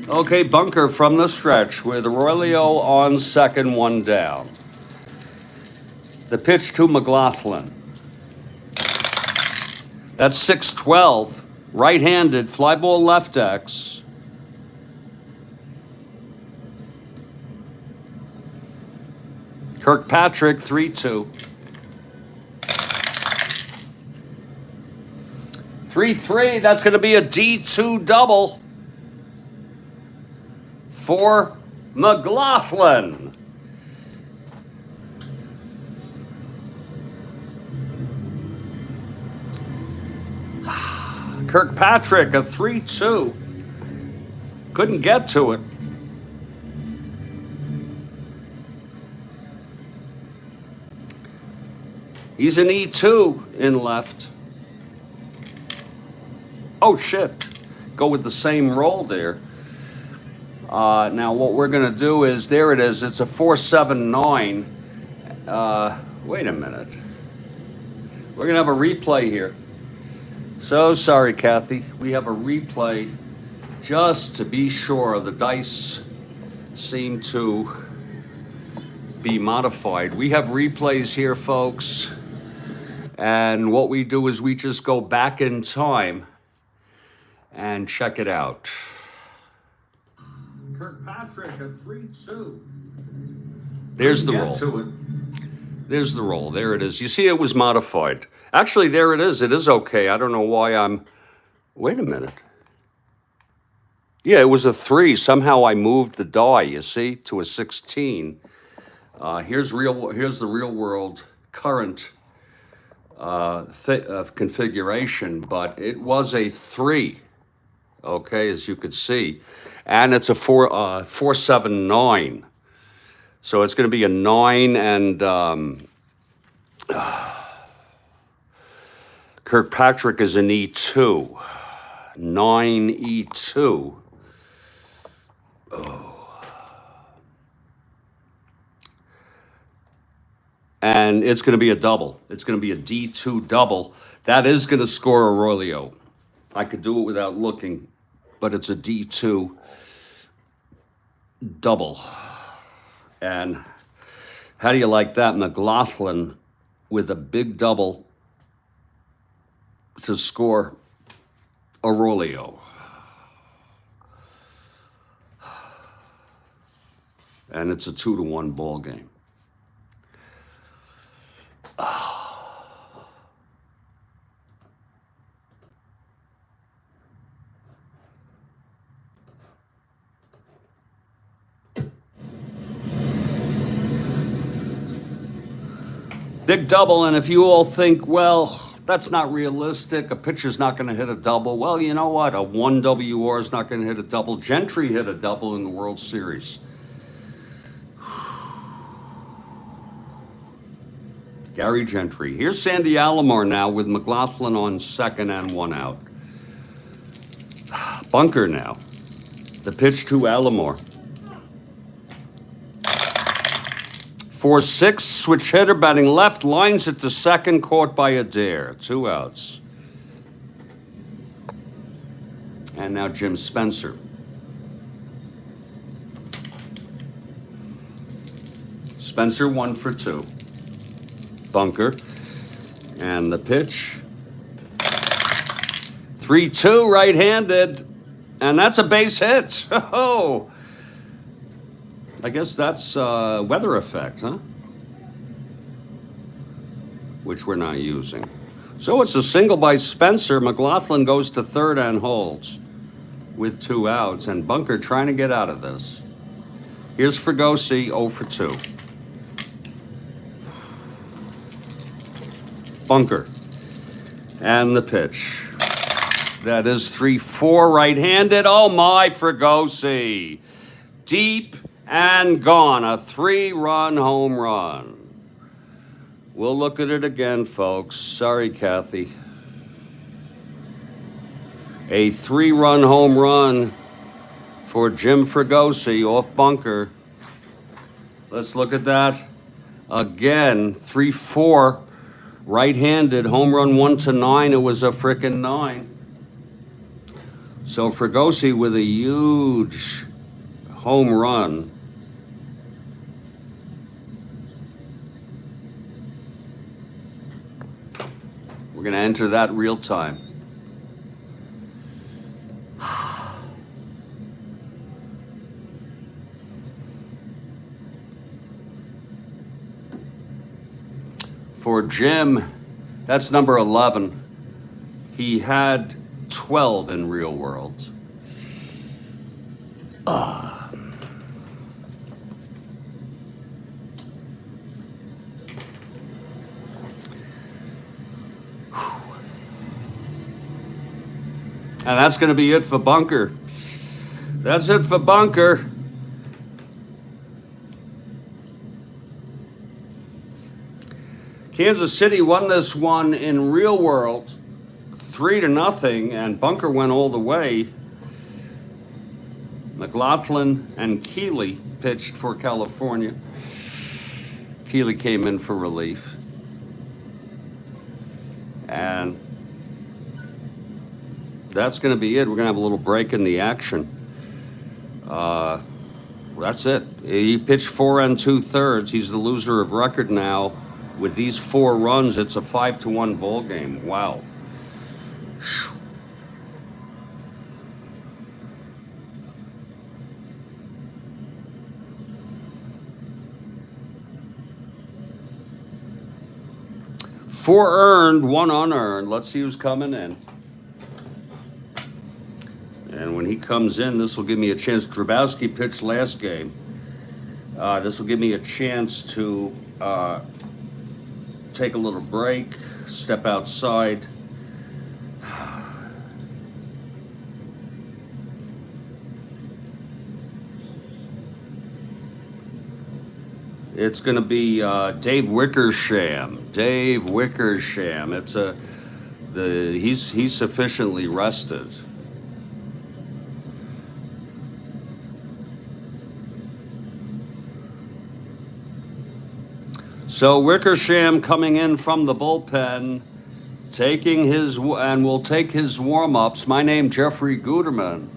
Okay, Bunker from the stretch with Aurelio on second, one down. The pitch to McLaughlin. That's 6-12. Right-handed, fly ball left X. Kirkpatrick, 3-2. 3-3, that's going to be a D2 double for McLaughlin. Kirkpatrick, a 3-2. Couldn't get to it. He's an E2 in left. Oh, shit. Go with the same roll there. Now, what we're going to do is, there it is. It's a 4-7-9. Wait a minute. We're going to have a replay here. So sorry, Kathy. We have a replay just to be sure. The dice seem to be modified. We have replays here, folks. And what we do is we just go back in time and check it out. Kirkpatrick, a 3-2. There's the roll. There's the roll. There it is. You see, it was modified. Actually, there it is. It is okay. I don't know why I'm... Wait a minute. Yeah, it was a 3. Somehow I moved the die, you see, to a 16. Here's the real world current configuration, but it was a 3. Okay, as you could see, and it's a 4-7-9. So it's going to be a 9, and Kirkpatrick is an E2. 9 E2. Oh. And it's going to be a double. It's going to be a D2 double. That is going to score Aurelio. I could do it without looking, but it's a D2 double. And how do you like that? McLaughlin with a big double to score Aurelio. And it's a 2-1 ball game. Big double, and if you all think, well, that's not realistic, a pitcher's not going to hit a double, well, you know what? A 1 WR is not going to hit a double. Gentry hit a double in the World Series. Gary Gentry. Here's Sandy Alomar now with McLaughlin on second and 1 out. Bunker now. The pitch to Alomar. 4-6, switch hitter batting left, lines it to second, caught by Adair. 2 outs. And now Jim Spencer. Spencer 1 for 2. Bunker. And the pitch. 3-2, right-handed. And that's a base hit. Oh. I guess that's weather effect, huh? Which we're not using. So it's a single by Spencer. McLaughlin goes to third and holds with 2 outs. And Bunker trying to get out of this. Here's Fregosi, 0 for 2. Bunker. And the pitch. That is 3-4, right-handed. Oh my, Fregosi. Deep and gone. A 3-run home run. We'll look at it again, folks. Sorry, Kathy. A 3-run home run for Jim Fregosi off Bunker. Let's look at that again. 3-4, right-handed, home run 1-9. It was a frickin' 9. So Fregosi with a huge home run. We're going to enter that real time. For Jim, that's number 11. He had 12 in real world. And that's going to be it for Bunker. That's it for Bunker. Kansas City won this one in real world 3-0, and Bunker went all the way. McLaughlin and Keeley pitched for California. Keeley came in for relief. And that's going to be it. We're going to have a little break in the action. That's it. He pitched 4 2/3. He's the loser of record now. With these 4 runs, it's a 5-1 ball game. Wow. Four earned, 1 unearned. Let's see who's coming in. And when he comes in, this will give me a chance. Grabowski pitched last game. This will give me a chance to take a little break, step outside. It's going to be Dave Wickersham. Dave Wickersham. He's sufficiently rested. So Wickersham coming in from the bullpen, will take his warm-ups. My name, Jeffrey Guterman.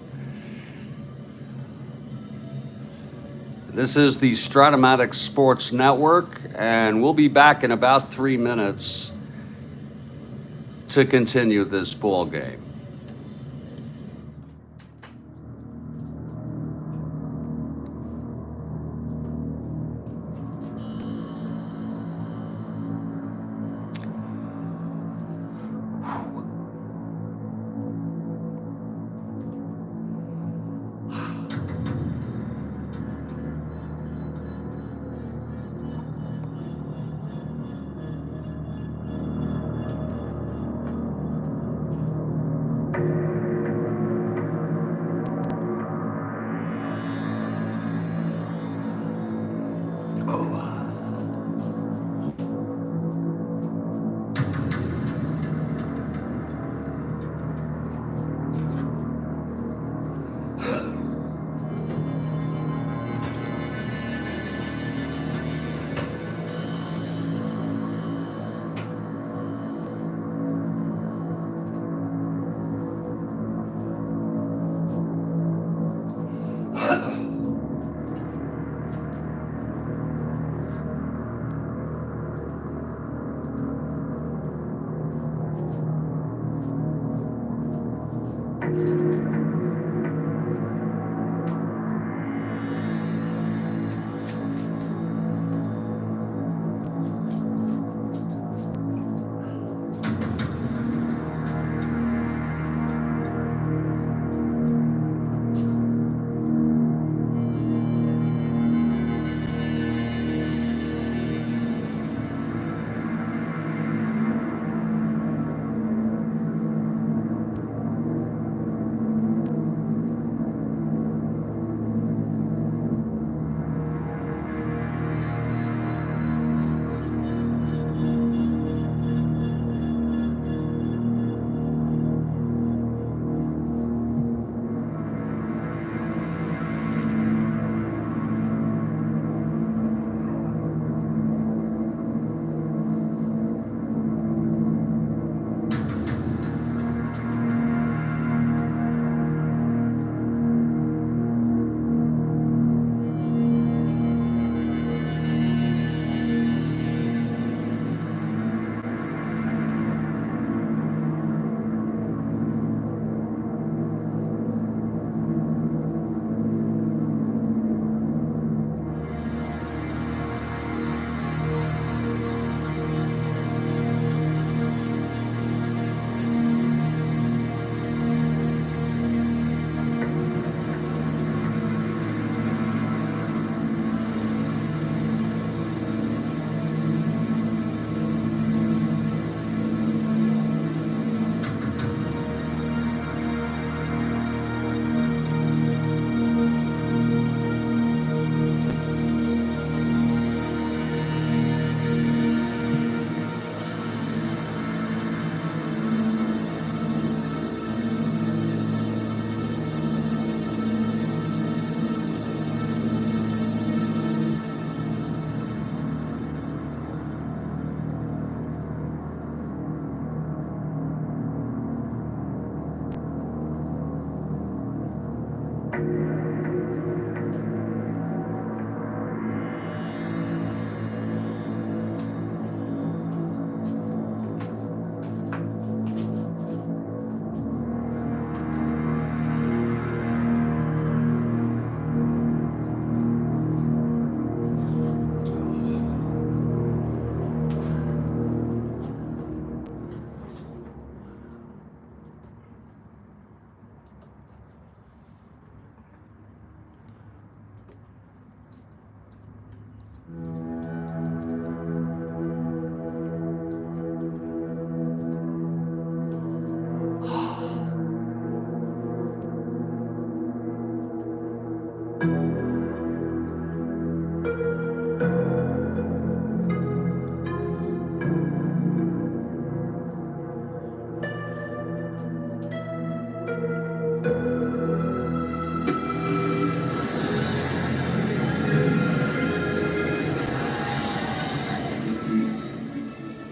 This is the Strat-O-Matic Sports Network, and we'll be back in about 3 minutes to continue this ball game.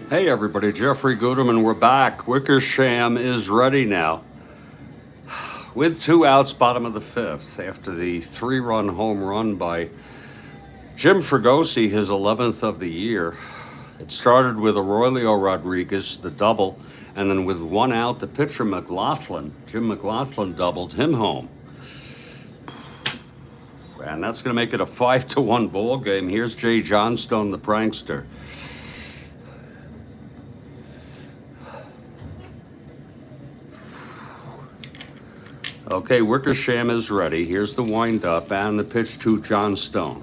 Hey everybody, Jeffrey Guterman, we're back. Wickersham is ready now. With 2 outs, bottom of the 5th, after the 3-run home run by Jim Fregosi, his 11th of the year. It started with Aurelio Rodriguez, the double, and then with 1 out, the pitcher McLaughlin, Jim McLaughlin, doubled him home. And that's going to make it a 5-1 ball game. Here's Jay Johnstone, the prankster. Okay, Wickersham is ready. Here's the windup and the pitch to Johnstone.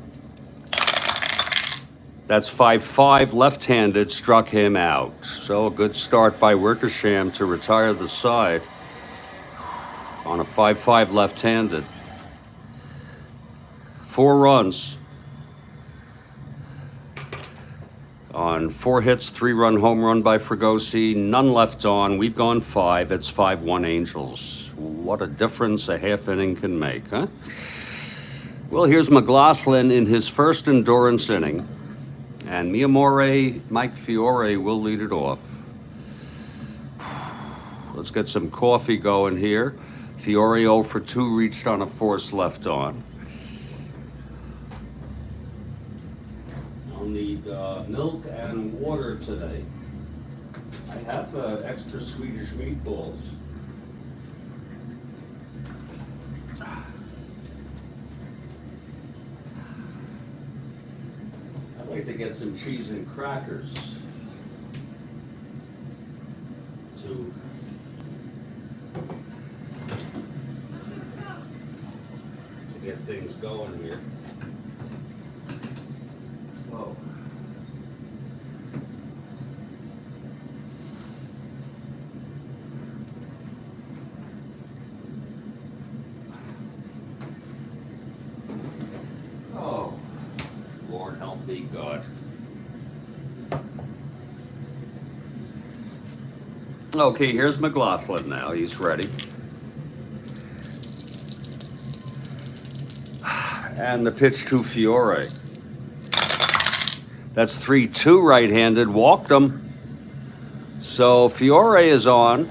That's 5-5, left-handed, struck him out. So a good start by Wickersham to retire the side on a 5-5 left-handed. 4 runs on 4 hits, 3-run home run by Fregosi, none left on. We've gone 5. It's 5-1 Angels. What a difference a half inning can make, huh? Well, here's McLaughlin in his first endurance inning. And Mike Fiore will lead it off. Let's get some coffee going here. Fiore 0 for 2, reached on a force left on. I'll need milk and water today. I have extra Swedish meatballs. I'd like to get some cheese and crackers to get things going here. Whoa. Oh, Lord help me, God. Okay, here's McLaughlin now. He's ready. And the pitch to Fiore. That's 3-2 right-handed, walked him. So Fiore is on.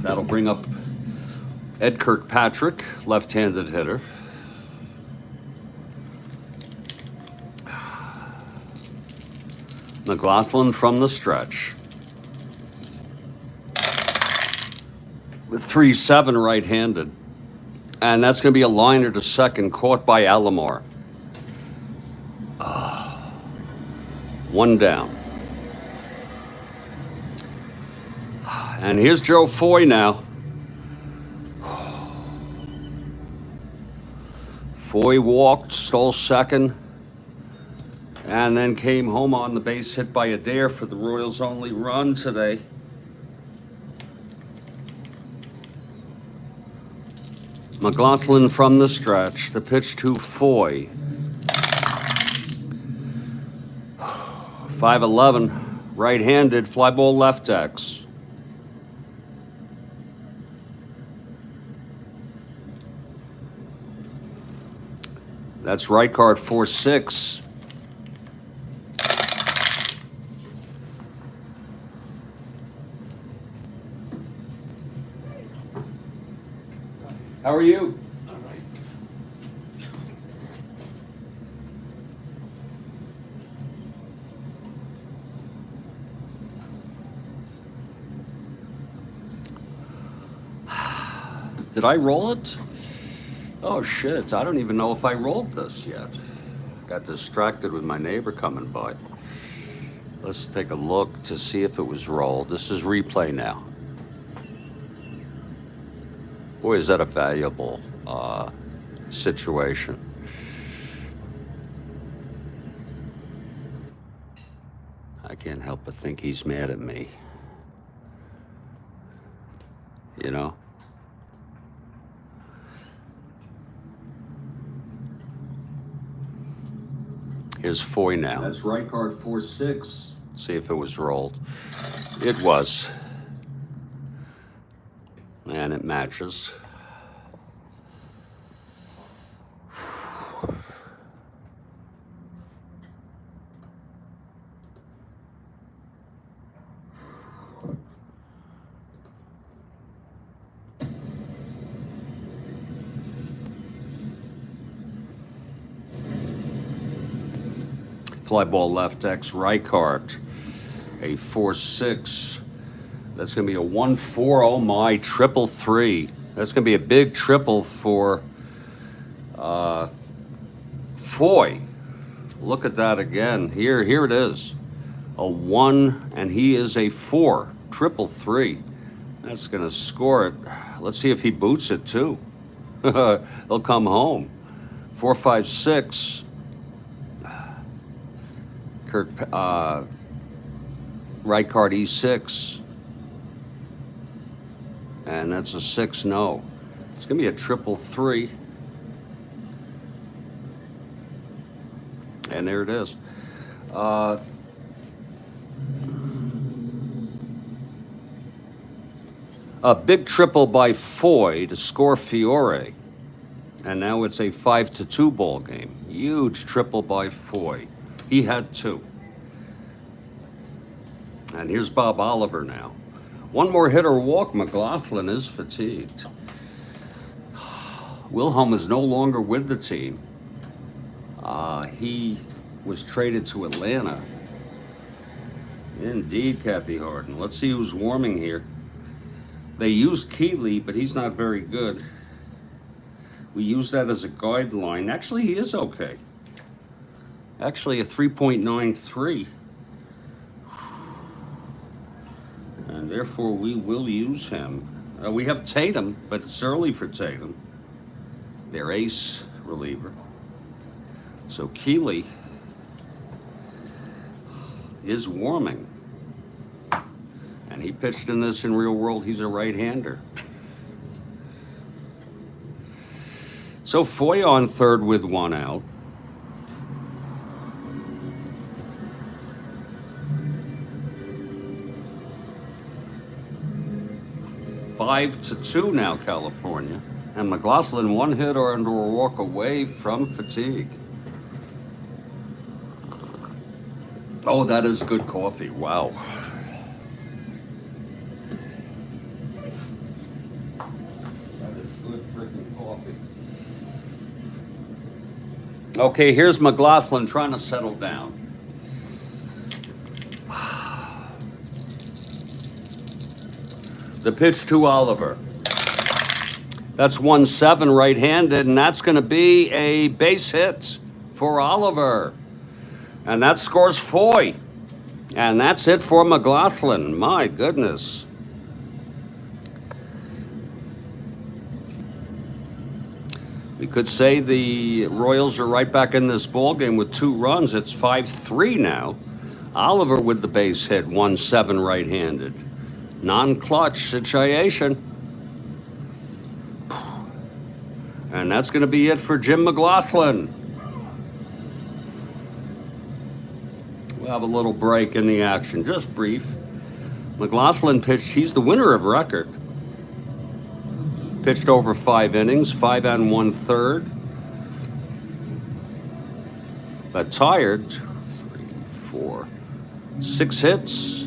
That'll bring up Ed Kirkpatrick, left-handed hitter. McLaughlin from the stretch. With 3-7 right-handed. And that's going to be a liner to second, caught by Alomar. 1 down. And here's Joe Foy now. Foy walked, stole second, and then came home on the base hit by Adair for the Royals' only run today. McLaughlin from the stretch, the pitch to Foy. 5-11, right-handed, fly ball left X. That's right card 4-6. How are you? All right. Did I roll it? Oh shit, I don't even know if I rolled this yet. Got distracted with my neighbor coming by. Let's take a look to see if it was rolled. This is replay now. Boy, is that a valuable situation. I can't help but think he's mad at me. You know? Here's Foy now. That's right card 4-6. See if it was rolled. It was. And it matches. Fly ball left X Reichart, a 4-6. That's going to be a 1-4. Oh my, 3-3. That's going to be a big triple for Foy. Look at that again. Here it is. A 1, and he is a 4. 3-3. That's going to score it. Let's see if he boots it too. He'll come home. 4-5-6. Kirk, right card E6. And that's a 6-no. It's going to be a 3-3. And there it is. A big triple by Foy to score Fiore. And now it's a 5-2 ball game. Huge triple by Foy. He had 2. And here's Bob Oliver now. One more hit or walk. McLaughlin is fatigued. Wilhelm is no longer with the team. He was traded to Atlanta. Indeed, Kathy Harden. Let's see who's warming here. They used Keeley, but he's not very good. We use that as a guideline. Actually, he is okay. Actually, a 3.93. And therefore, we will use him. We have Tatum, but it's early for Tatum. Their ace reliever. So Keeley is warming. And he pitched in this in real world. He's a right-hander. So Foy on third with 1 out. Five to 2 now, California. And McLaughlin 1 hit or under a walk away from fatigue. Oh, that is good coffee. Wow. That is good freaking coffee. Okay, here's McLaughlin trying to settle down. The pitch to Oliver. That's 1-7 right-handed, and that's going to be a base hit for Oliver. And that scores Foy. And that's it for McLaughlin. My goodness. We could say the Royals are right back in this ballgame with 2 runs. It's 5-3 now. Oliver with the base hit, 1-7 right-handed. Non-clutch situation. And that's going to be it for Jim McLaughlin. We'll have a little break in the action, just brief. McLaughlin pitched, he's the winner of record. Pitched over 5 innings, 5 1/3. But tired, 2, 3, 4, 6 hits.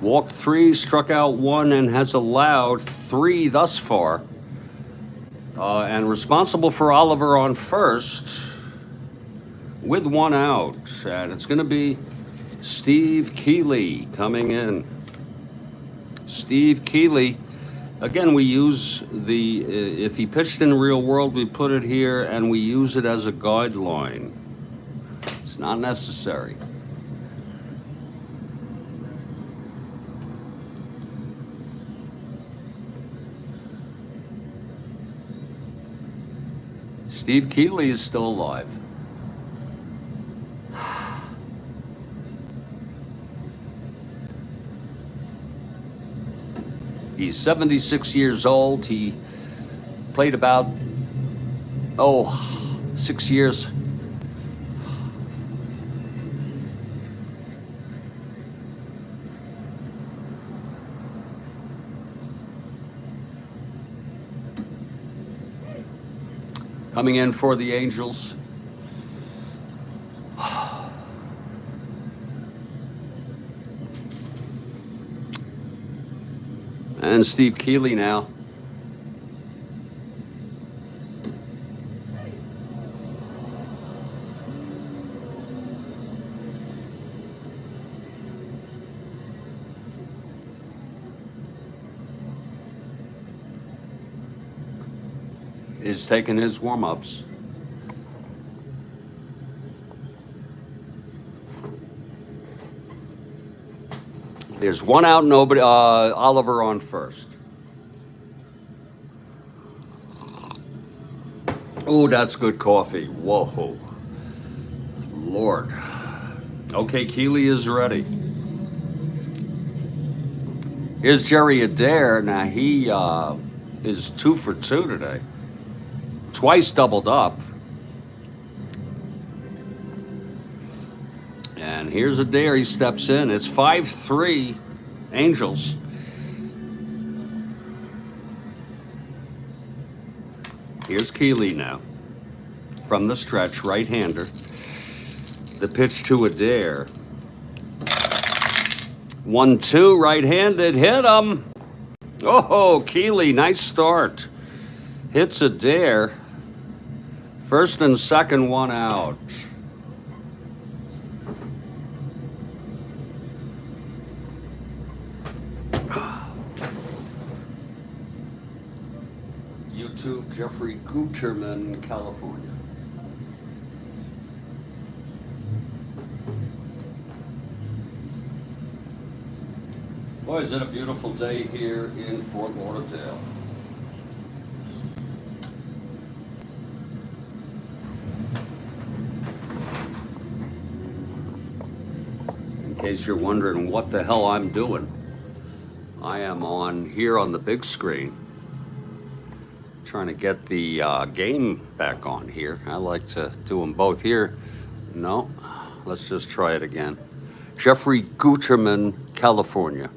Walked 3, struck out 1, and has allowed 3 thus far. And responsible for Oliver on first with 1 out. And it's going to be Steve Keeley coming in. Steve Keeley. Again, we use the, if he pitched in real world, we put it here and we use it as a guideline. It's not necessary. Steve Keeley is still alive. He's 76 years old. He played about, 6 years. coming in for the Angels. And Steve Keeley now. Is taking his warm-ups. There's one out, nobody. Oliver on first. Oh, that's good coffee. Whoa, Lord. Okay, Keeley is ready. Here's Jerry Adair. Now he is 2 for 2 today. Twice doubled up. And here's Adair, he steps in. It's 5-3 Angels. Here's Keeley now. From the stretch, right-hander. The pitch to Adair. 1-2, right-handed, hit him. Oh, Keeley, nice start. Hits Adair. First and second, one out. YouTube, Jeffrey Guterman, California. Boy, is it a beautiful day here in Fort Lauderdale. In case you're wondering what the hell I'm doing, I am on here on the big screen trying to get the game back on here. I like to do them both here. No, let's just try it again. Jeffrey Guterman, California.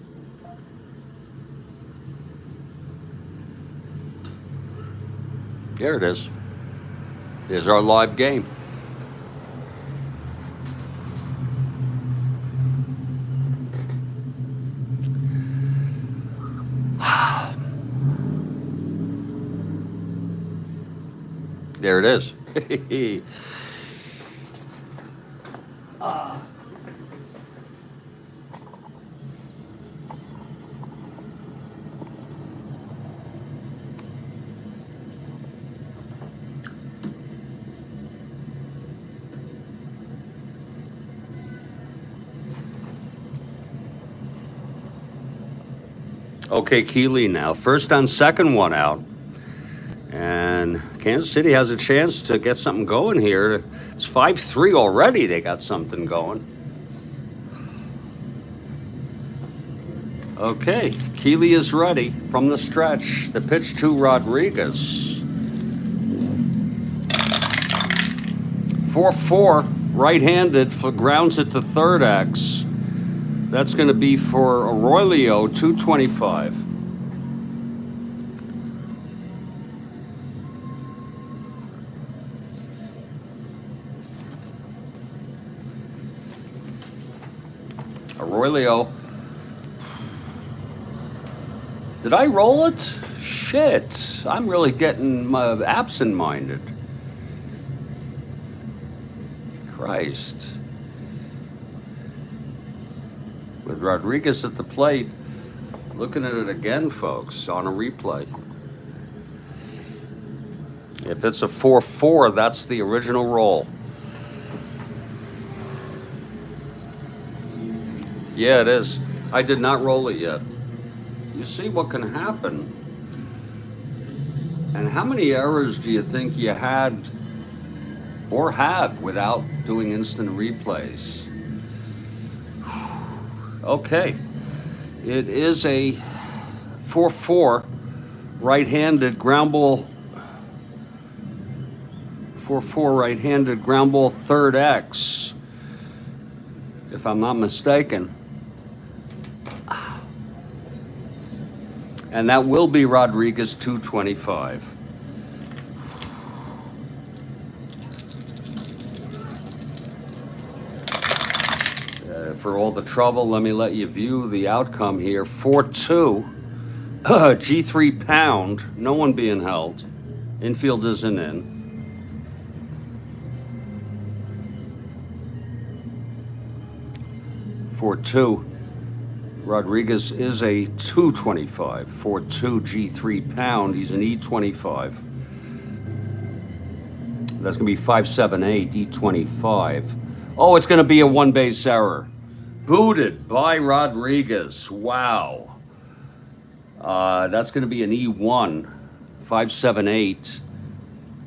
There it is. There's our live game. There it is. Okay, Keeley now. First on second, one out. And Kansas City has a chance to get something going here. It's 5-3 already. They got something going. Okay, Keeley is ready from the stretch. The pitch to Rodriguez. 4-4, right-handed, grounds it to third X. That's going to be for Arroyo, 225. Arroyo. Did I roll it? Shit. I'm really getting absent-minded. Christ. With Rodriguez at the plate, looking at it again, folks, on a replay. If it's a 4-4, that's the original roll. Yeah, it is. I did not roll it yet. You see what can happen. And how many errors do you think you had or have without doing instant replays? Okay. It is a 4-4 right-handed ground ball. 4-4 right-handed ground ball third X, if I'm not mistaken. And that will be Rodriguez, 225. for all the trouble, let me let you view the outcome here. 4-2. G3 pound. No one being held. Infield isn't in. For 2, Rodriguez is a 225. For 2, G3 pound, he's an E25. That's going to be 578, E25. Oh, it's going to be a one-base error. Booted by Rodriguez. Wow. That's going to be an E1. 578,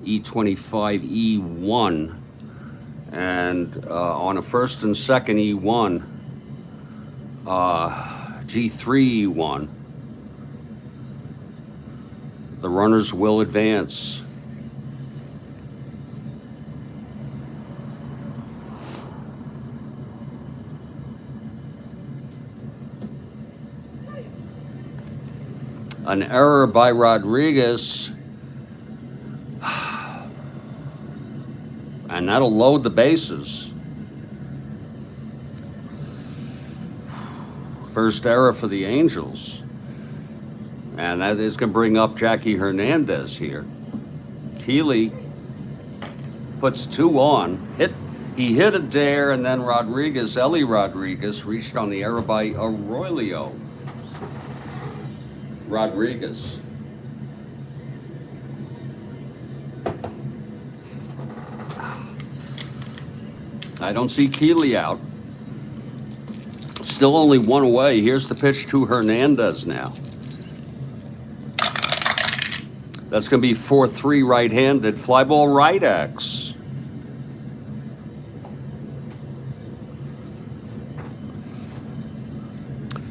E25, E1. And on a first and second E1, G3-1. The runners will advance. An error by Rodriguez. And that'll load the bases. First error for the Angels. And that is going to bring up Jackie Hernandez here. Keeley puts 2 on. He hit a dare, and then Ellie Rodriguez, reached on the error by Aurelio Rodriguez. I don't see Keeley out. Still only 1 away. Here's the pitch to Hernandez now. That's going to be 4-3 right-handed. Fly ball right X.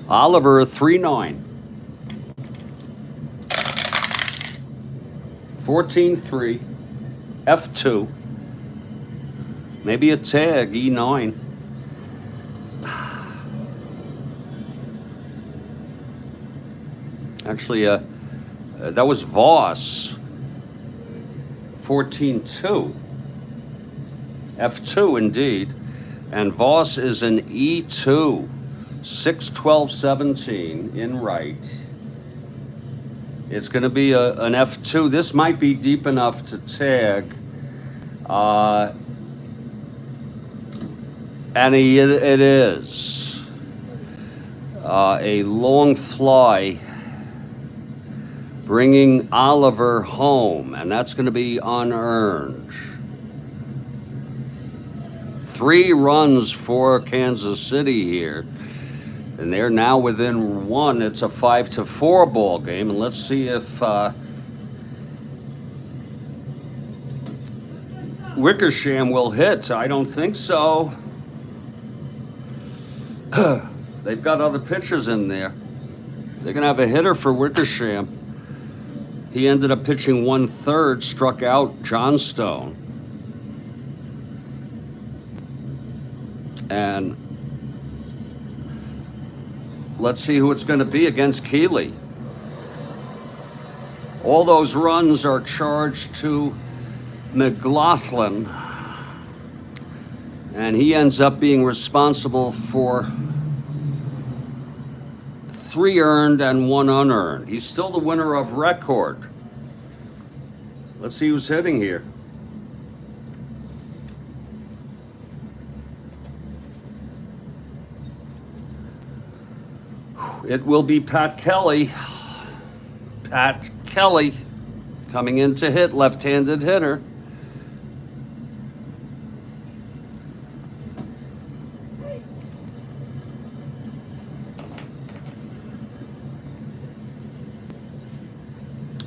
Oliver 3-9. 14-3. F2. Maybe a tag, E9. Actually, that was Voss. 14-2. F2 indeed. And Voss is an E2. 6-12-17 in right. It's going to be an F2. This might be deep enough to tag. And it is. A long fly bringing Oliver home, and that's going to be unearned. 3 runs for Kansas City here, and they're now within 1. It's a 5-4 ball game, and let's see if Wickersham will hit. I don't think so. They've got other pitchers in there. They're going to have a hitter for Wickersham. He ended up pitching 1/3, struck out Johnstone. And let's see who it's going to be against Keeley. All those runs are charged to McLaughlin. And he ends up being responsible for 3 earned and 1 unearned. He's still the winner of record. Let's see who's hitting here. It will be Pat Kelly. Pat Kelly coming in to hit, left-handed hitter.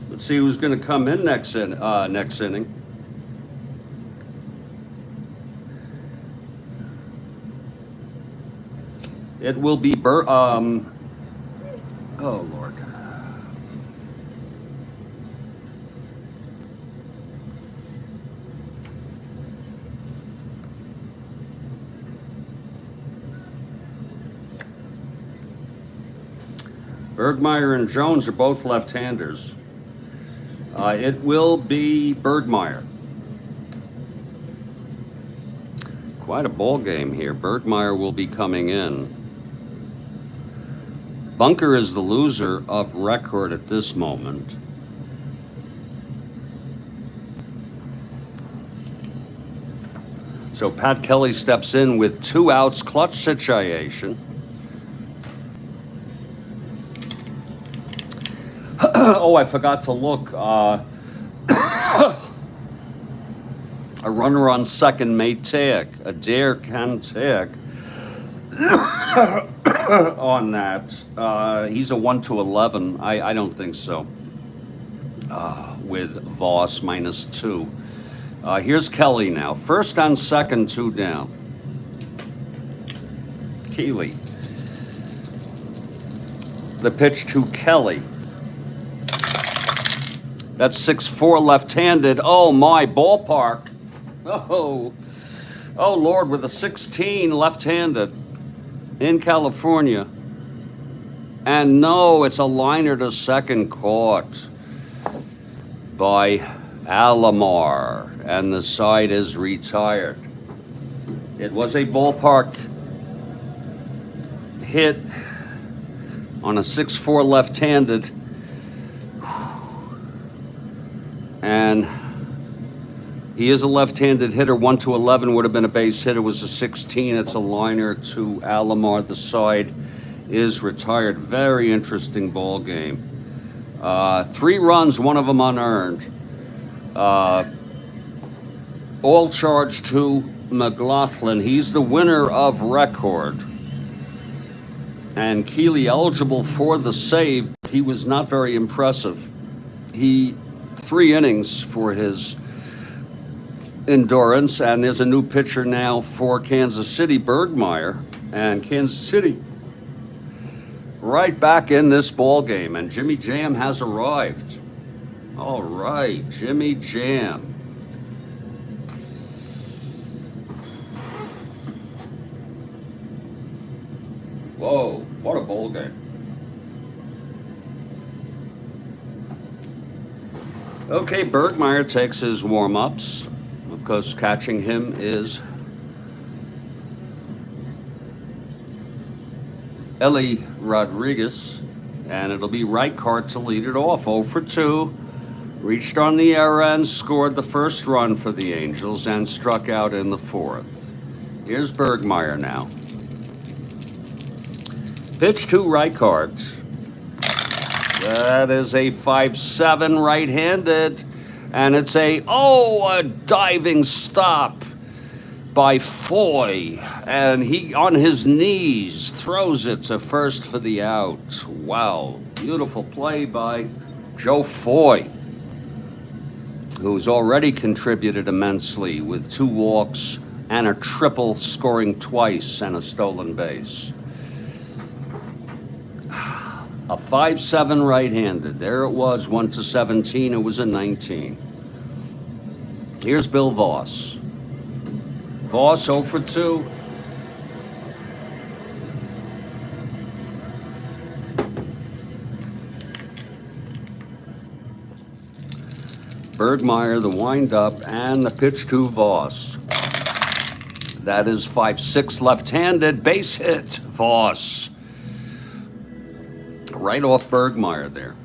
Let's see who's going to come in next inning. It will be oh Lord. Bergmeyer and Jones are both left-handers. It will be Bergmeyer. Quite a ball game here. Bergmeyer will be coming in. Bunker is the loser of record at this moment. So Pat Kelly steps in with 2 outs, clutch situation. Oh, I forgot to look. A runner on second may take. Adair can take on that. He's a 1-11. I don't think so. With Voss -2. Here's Kelly now. First and second, 2 down. Keeley. The pitch to Kelly. That's 6-4 left-handed. Oh, my, ballpark. Oh, Lord, with a 16 left-handed in California. And no, it's a liner to second, caught by Alomar, and the side is retired. It was a ballpark hit on a 6-4 left-handed, and he is a left-handed hitter. 1-11 would have been a base hit. It was a 16. It's a liner to Alomar. The side is retired. Very interesting ball game. 3 runs, one of them unearned. All charge to McLaughlin. He's the winner of record. And Keeley eligible for the save. He was not very impressive. 3 innings for his endurance, and there's a new pitcher now for Kansas City, Bergmeyer, and Kansas City right back in this ball game, and Jimmy Jam has arrived. All right, Jimmy Jam. Whoa, what a ball game. Okay, Bergmeyer takes his warm-ups. Of course, catching him is Eli Rodriguez, and it'll be Reichart to lead it off. 0 for 2. Reached on the error and scored the first run for the Angels and struck out in the 4th. Here's Bergmeyer now. Pitch to Reichart. That is a 5-7 right-handed, and it's a diving stop by Foy, and he on his knees throws it to first for the out. Wow, beautiful play by Joe Foy, who's already contributed immensely with 2 walks and a triple, scoring twice and a stolen base. A 5-7 right-handed. There it was, 1-17. It was a 19. Here's Bill Voss. Voss 0 for 2. Bergmeyer, the windup, and the pitch to Voss. That is 5-6 left-handed. Base hit, Voss. Right off Bergmeyer there.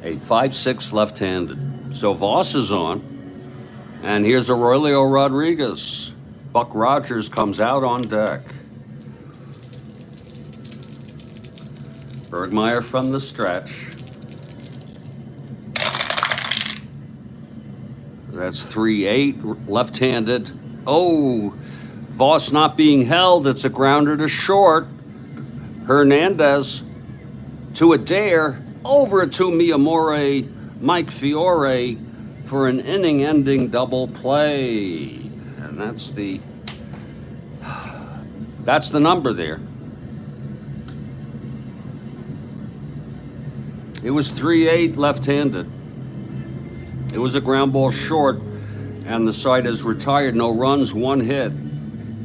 A 5-6 left-handed. So Voss is on. And here's Aurelio Rodriguez. Buck Rogers comes out on deck. Bergmeyer from the stretch. That's 3-8, left-handed. Oh, Voss not being held. It's a grounder to short. Hernandez to Adair, over to Miyamori, Mike Fiore for an inning-ending double play. And that's the number there. It was 3-8 left-handed. It was a ground ball short, and the side is retired. No runs, 1 hit,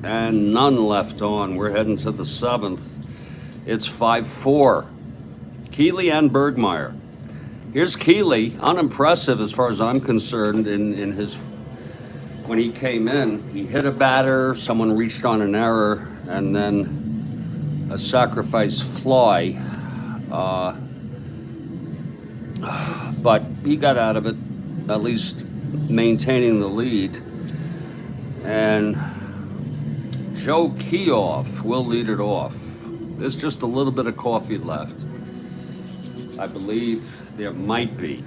and none left on. We're heading to the 7th. It's 5-4. Keeley and Bergmeyer. Here's Keeley, unimpressive as far as I'm concerned in his when he came in, he hit a batter, someone reached on an error, and then a sacrifice fly. But he got out of it, at least maintaining the lead. And Joe Keough will lead it off. There's just a little bit of coffee left. I believe there might be.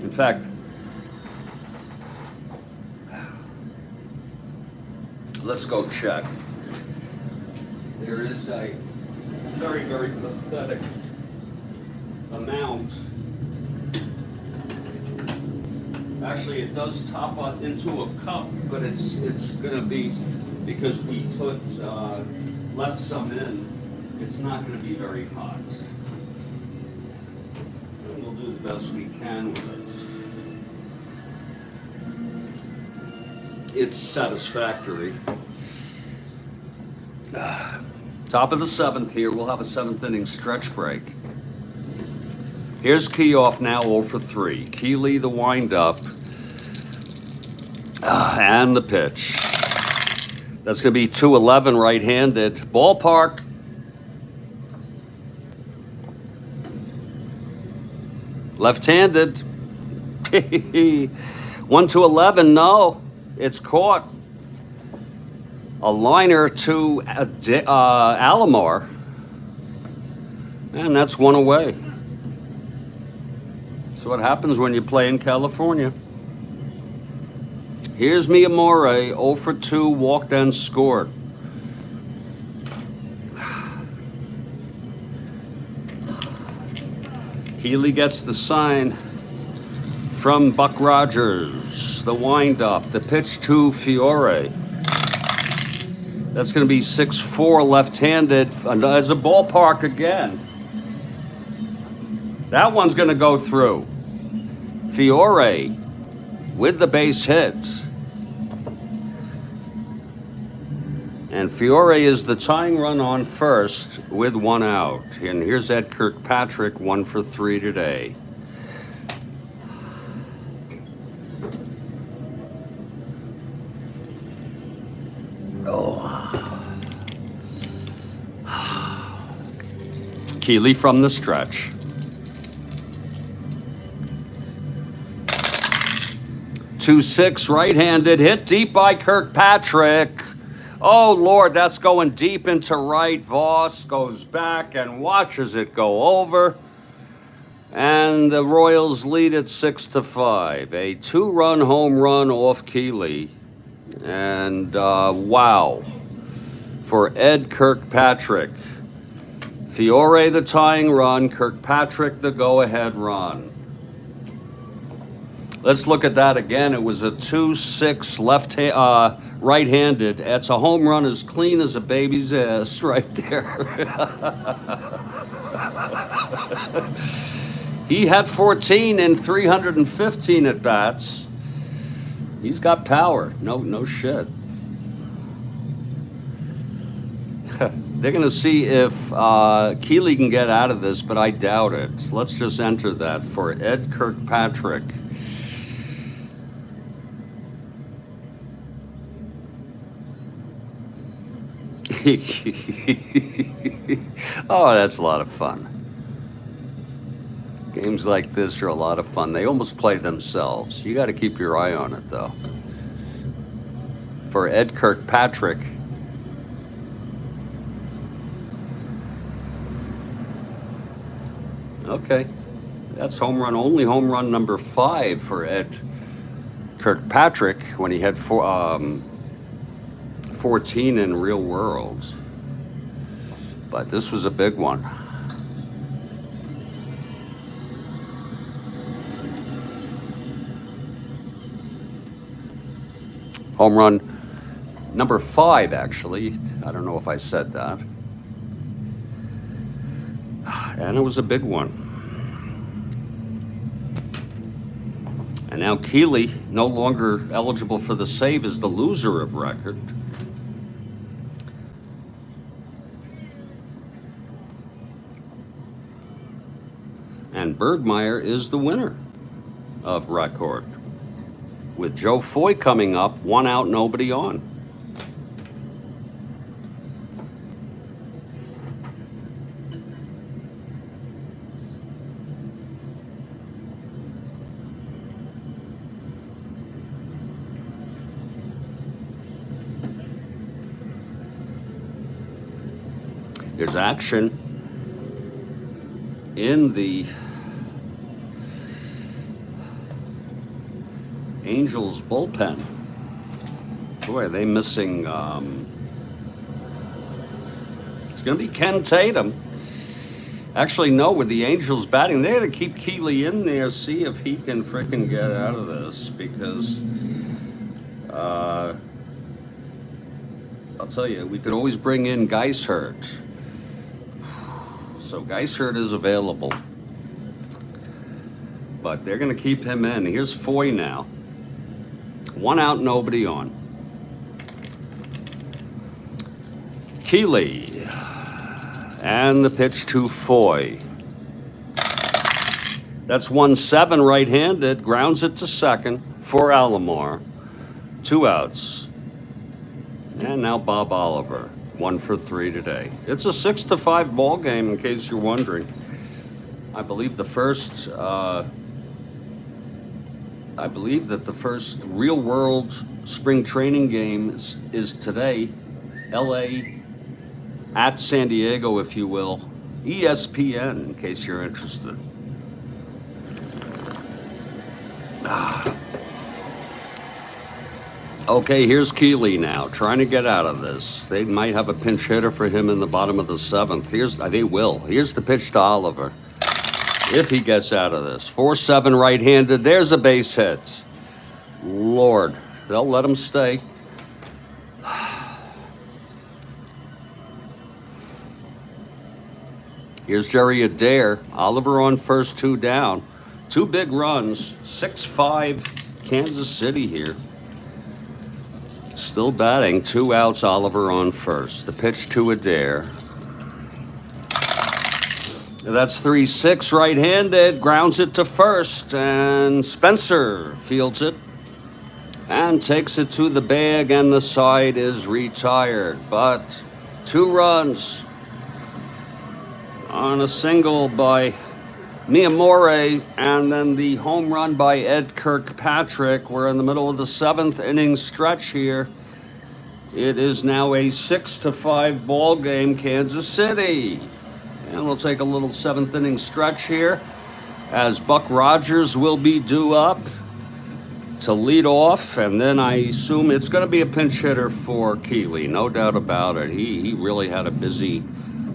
In fact, let's go check. There is a very, very pathetic amount. Actually, it does top up into a cup, but it's going to be, because we left some in, it's not going to be very hot. And we'll do the best we can with it. It's satisfactory. Top of the seventh here. We'll have a seventh inning stretch break. Here's Keough now 0 for 3. Keeley the windup. And the pitch. That's going to be 211 right-handed. Ballpark. Left-handed. 1-11. No, it's caught. A liner to Alomar. And that's one away. That's what happens when you play in California. Here's Miyamura, 0 for 2, walked and scored. Healy gets the sign from Buck Rogers. The windup, the pitch to Fiore. That's going to be 6-4 left-handed as a ballpark again. That one's going to go through. Fiore with the base hit. And Fiore is the tying run on first with one out. And here's Ed Kirkpatrick, 1 for 3 today. Keeley from the stretch. Two six right-handed, hit deep by Kirkpatrick. Oh, Lord, that's going deep into right. Voss goes back and watches it go over. And the Royals lead it 6-5. A 2-run home run off Keeley. And wow, for Ed Kirkpatrick. Fiore the tying run, Kirkpatrick the go-ahead run. Let's look at that again. It was a 2-6 right-handed. That's a home run as clean as a baby's ass right there. He had 14 in 315 at-bats. He's got power. No shit. They're going to see if Keeley can get out of this, but I doubt it. So let's just enter that for Ed Kirkpatrick. Oh, that's a lot of fun. Games like this are a lot of fun. They almost play themselves. You got to keep your eye on it, though. For Ed Kirkpatrick. Okay, that's home run, only home run number 5 for Ed Kirkpatrick when he had 14 in real world. But this was a big one. Home run number 5, actually. I don't know if I said that. And it was a big one. And now Keeley, no longer eligible for the save, is the loser of record. And Bergmeyer is the winner of record. with Joe Foy coming up, 1 out, nobody on. There's action in the Angels bullpen. Boy, are they missing, it's going to be Ken Tatum. Actually, no, with the Angels batting, they had to keep Keeley in there, see if he can frickin' get out of this, because I'll tell you, we could always bring in Geishert. So Geishert is available, but they're going to keep him in. Here's Foy now. 1 out, nobody on. Keeley, and the pitch to Foy. That's 1-7 right-handed, grounds it to second for Alomar. 2 outs. And now Bob Oliver. 1 for 3 today. It's a 6-5 ball game, in case you're wondering. I believe that the first real-world spring training game is today. LA at San Diego, if you will. ESPN, in case you're interested. Okay, here's Keeley now, trying to get out of this. They might have a pinch hitter for him in the bottom of the 7th. They will. Here's the pitch to Oliver. If he gets out of this. 4-7 right-handed. There's a base hit. Lord, they'll let him stay. Here's Jerry Adair. Oliver on first, 2 down. 2 big runs. 6-5 Kansas City here. Still batting, 2 outs, Oliver on first. The pitch to Adair. That's 3-6 right-handed, grounds it to first, and Spencer fields it and takes it to the bag, and the side is retired. But 2 runs on a single by Miyamori, and then the home run by Ed Kirkpatrick. We're in the middle of the 7th inning stretch here. It is now a 6-5 ball game, Kansas City. And we'll take a little 7th inning stretch here as Buck Rogers will be due up to lead off. And then I assume it's going to be a pinch hitter for Keeley, no doubt about it. He really had a busy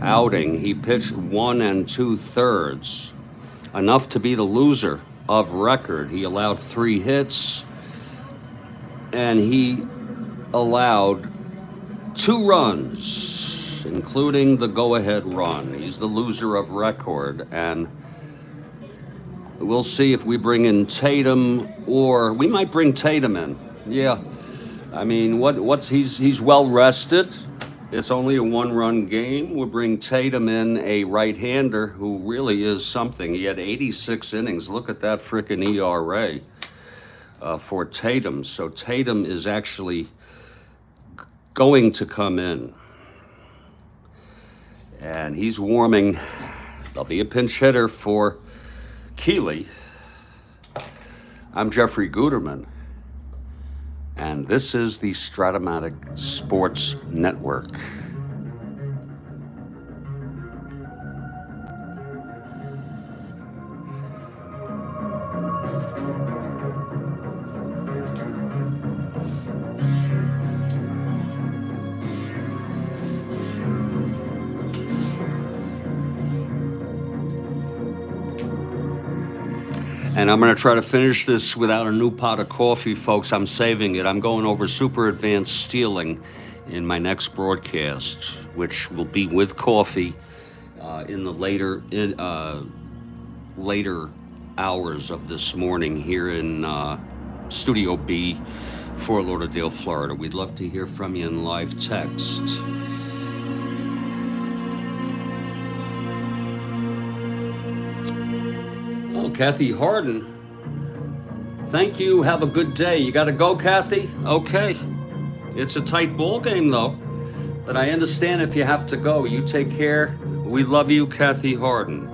outing. He pitched 1 2/3, enough to be the loser of record. He allowed 3 hits, and he allowed 2 runs, including the go-ahead run. He's the loser of record, and we'll see if we bring in Tatum, or we might bring Tatum in. Yeah, I mean, he's well rested. It's only a 1-run game. We'll bring Tatum in, a right-hander who really is something. He had 86 innings. Look at that frickin' ERA for Tatum. So Tatum is actually going to come in. And he's warming. There'll be a pinch hitter for Keeley. I'm Jeffrey Guterman, and this is the Strat-O-Matic Sports Network. And I'm going to try to finish this without a new pot of coffee, folks. I'm saving it. I'm going over super advanced stealing in my next broadcast, which will be with coffee in the later hours of this morning here in Studio B, Fort Lauderdale, Florida. We'd love to hear from you in live text. Kathy Harden Thank you. Have a good day. You got to go, Kathy? Okay. It's a tight ball game, though. But I understand if you have to go. You take care. We love you, Kathy Harden.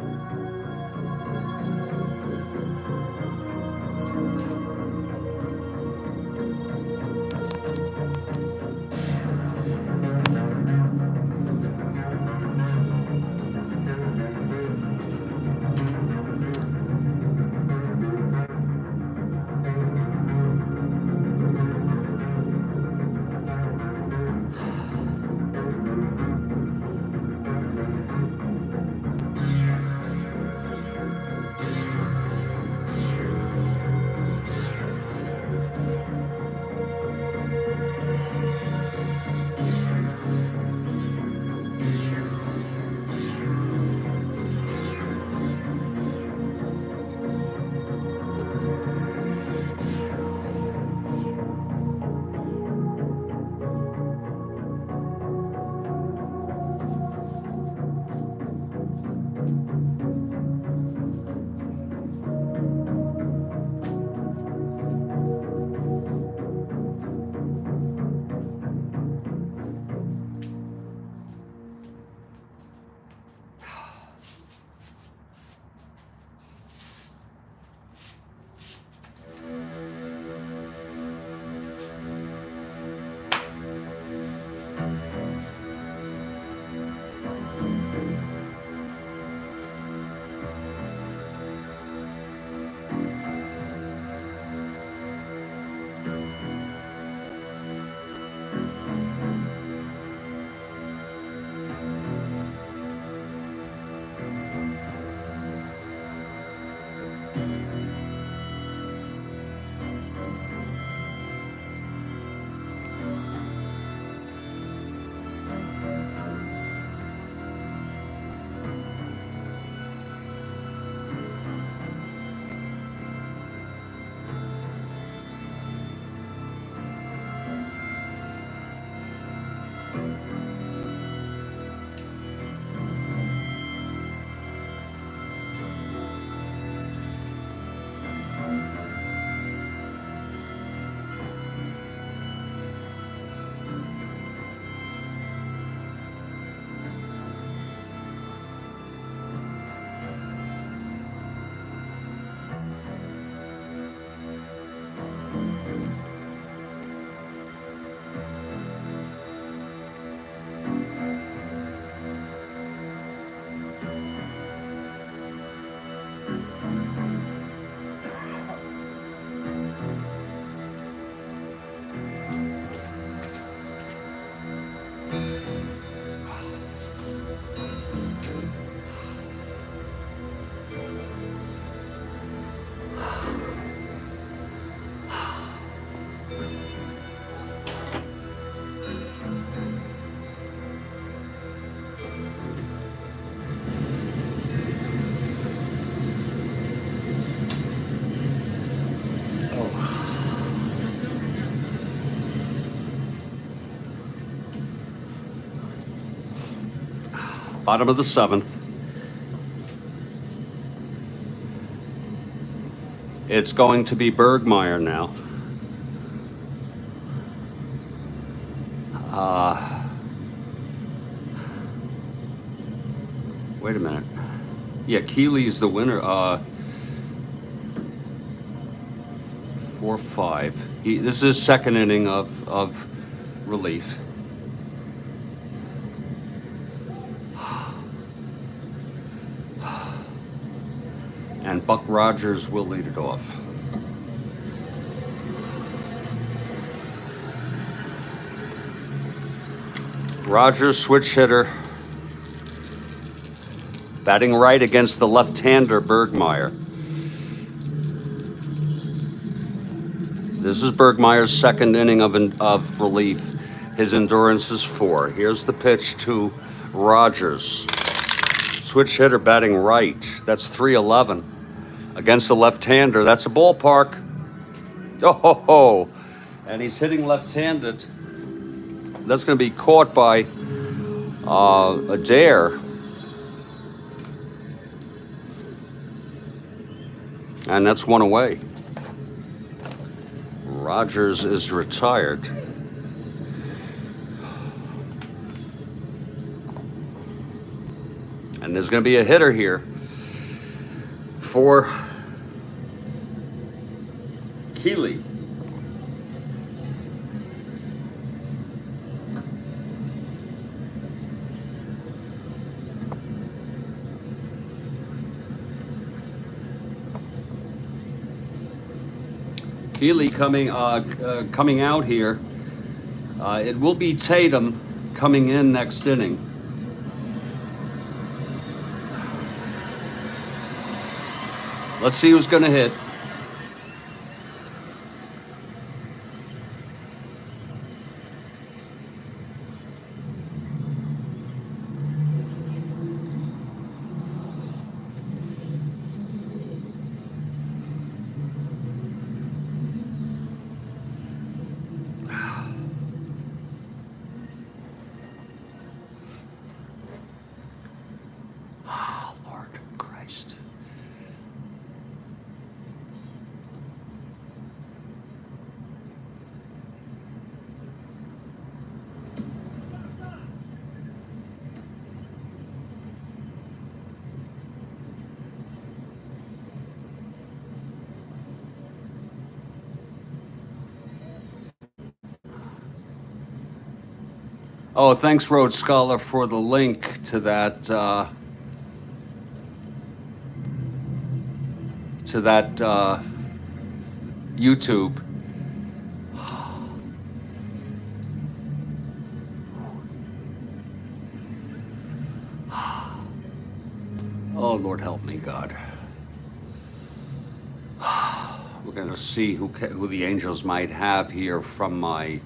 Bottom of the seventh. It's going to be Bergmeyer now. Wait a minute. Yeah, Keeley's the winner. 4-5. This is his second inning of relief. And Buck Rogers will lead it off. Rogers, switch hitter. Batting right against the left-hander, Bergmeyer. This is Bergmeyer's second inning of relief. His endurance is 4. Here's the pitch to Rogers. Switch hitter batting right. That's 3-11. Against the left-hander. That's a ballpark. Oh, ho, ho. And he's hitting left-handed. That's going to be caught by Adair. And that's one away. Rogers is retired. And there's going to be a hitter here for Keeley. Keeley coming out here. It will be Tatum coming in next inning. Let's see who's going to hit. Oh, thanks, Rhodes Scholar, for the link to that YouTube. Oh, Lord, help me, God. We're going to see who the Angels might have here from my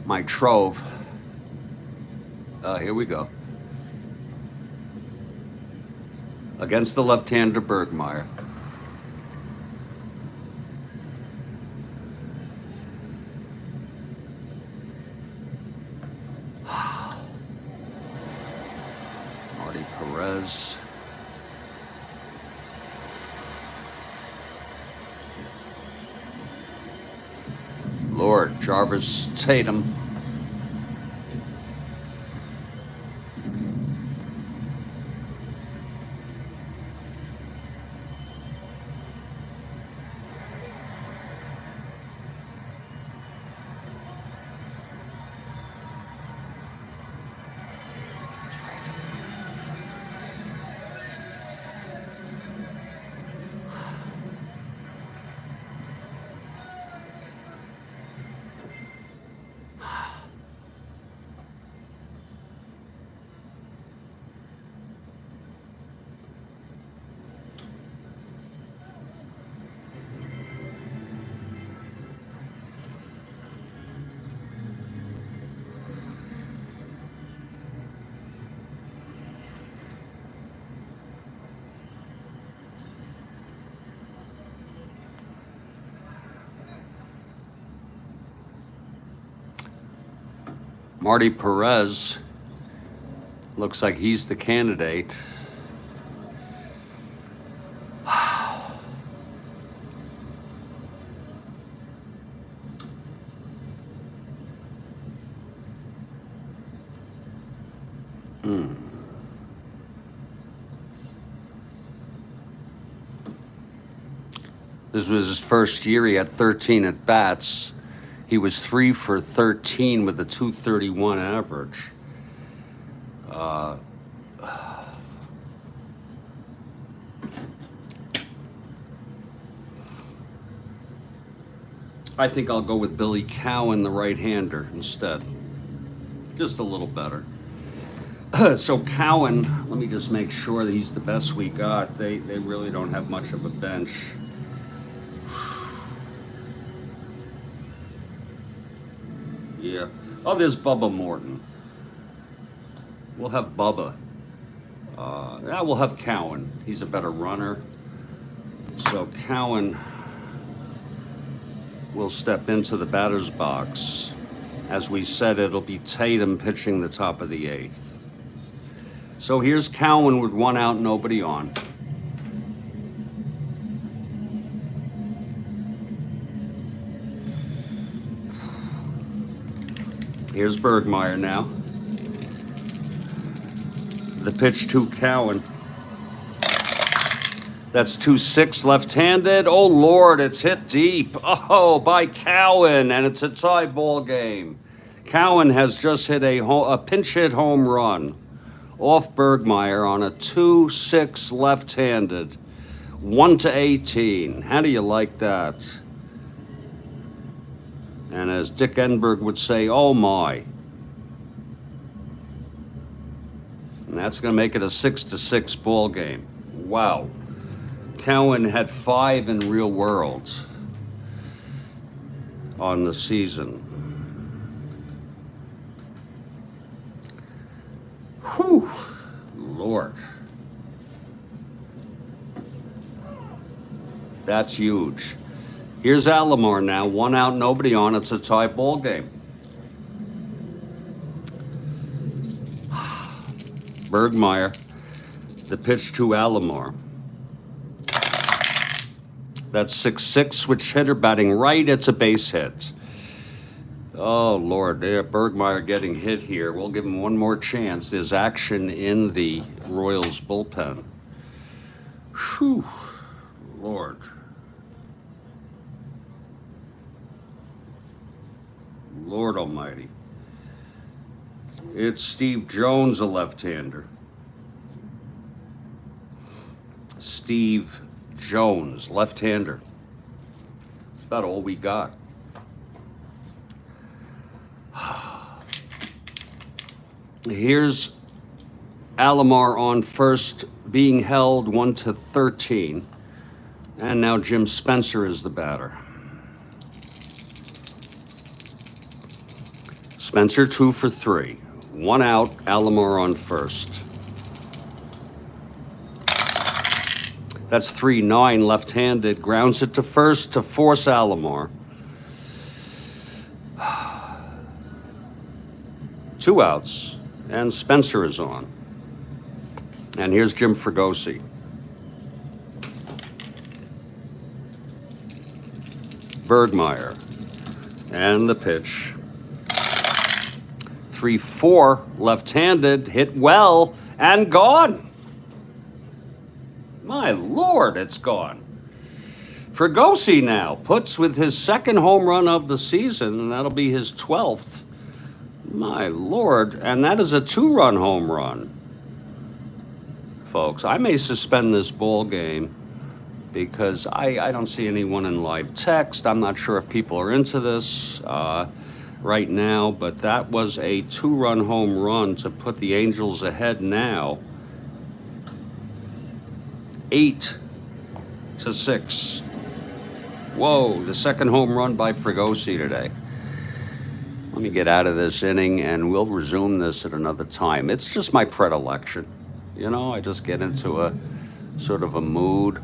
my trove. Here we go. Against the left-hander Bergmeyer. Marty Perez. Lord, Jarvis Tatum. Marty Perez looks like he's the candidate. This was his first year. He had 13 at bats. He was 3 for 13 with a 231 average. I think I'll go with Billy Cowan, the right-hander, instead. Just a little better. So Cowan, let me just make sure that he's the best we got. They really don't have much of a bench. Yeah. Oh, there's Bubba Morton. We'll have Bubba. Yeah, we'll have Cowan. He's a better runner. So Cowan will step into the batter's box. As we said, it'll be Tatum pitching the top of the 8th. So here's Cowan with 1 out, nobody on. Here's Bergmeyer now. The pitch to Cowan. That's 2-6 left-handed. Oh, Lord, it's hit deep. Oh, by Cowan, and it's a tie ball game. Cowan has just hit a pinch hit home run off Bergmeyer on a 2-6 left-handed. 1-18. How do you like that? And as Dick Enberg would say, oh my. And that's going to make it a 6-6 ball game. Wow. Cowan had 5 in real worlds on the season. Whew, Lord. That's huge. Here's Alomar now, 1 out, nobody on. It's a tie ball game. Bergmeyer, the pitch to Alomar. That's 6-6, switch hitter batting right. It's a base hit. Oh, Lord, Bergmeyer getting hit here. We'll give him one more chance. There's action in the Royals bullpen. Whew, Lord. Lord almighty. It's Steve Jones, a left-hander. Steve Jones, left-hander. That's about all we got. Here's Alomar on first, being held 1-13. And now Jim Spencer is the batter. Spencer 2 for 3. 1 out, Alomar on first. That's 3-9 left-handed. Grounds it to first to force Alomar. 2 outs, and Spencer is on. And here's Jim Fregosi. Bergmeyer. And the pitch. 3-4 left-handed, hit well, and gone. My Lord, it's gone. Fregosi now puts with his second home run of the season, and that'll be his 12th. My Lord, and that is a 2-run home run. Folks, I may suspend this ball game because I don't see anyone in live text. I'm not sure if people are into this right now, but that was a 2-run home run to put the Angels ahead now. 8-6. Whoa, the second home run by Fregosi today. Let me get out of this inning and we'll resume this at another time. It's just my predilection. You know, I just get into a sort of a mood.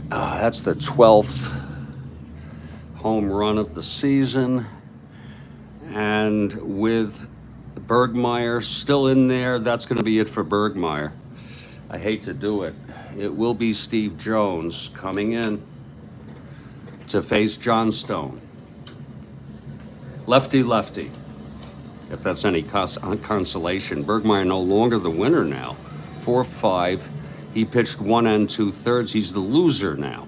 That's the 12th home run of the season. And with Bergmeyer still in there, that's going to be it for Bergmeyer. I hate to do it. It will be Steve Jones coming in to face John Stone. Lefty-lefty, if that's any consolation. Bergmeyer no longer the winner now. 4-5. He pitched 1 2/3. He's the loser now.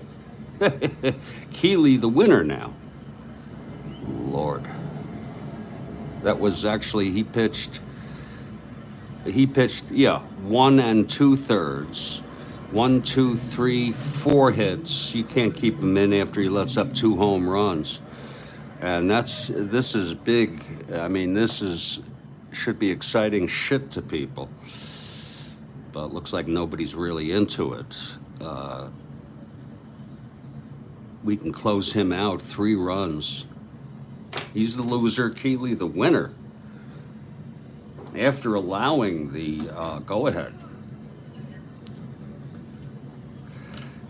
Keeley the winner now. Lord. That was actually, he pitched, 1 2/3. 1, 2, 3, 4 hits. You can't keep him in after he lets up 2 home runs. And this is big. I mean, should be exciting shit to people. But looks like nobody's really into it. We can close him out, 3 runs. He's the loser, Keeley the winner. After allowing the go-ahead.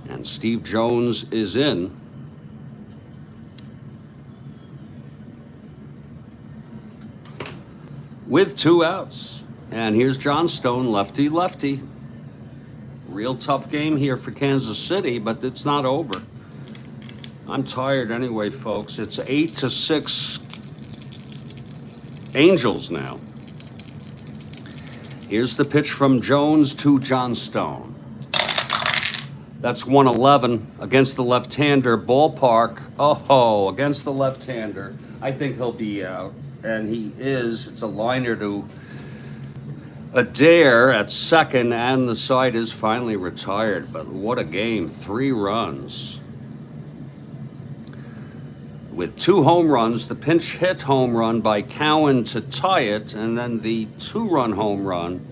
And Steve Jones is in. With 2 outs. And here's Johnstone, lefty, lefty. Real tough game here for Kansas City, but it's not over. I'm tired anyway, folks. It's 8-6 Angels now. Here's the pitch from Jones to Johnstone. That's 111 against the left-hander. Ballpark, oh, against the left-hander. I think he'll be out, and he is. It's a liner to Adair at second, and the side is finally retired. But what a game, 3 runs. With 2 home runs, the pinch hit home run by Cowan to tie it, and then the 2-run home run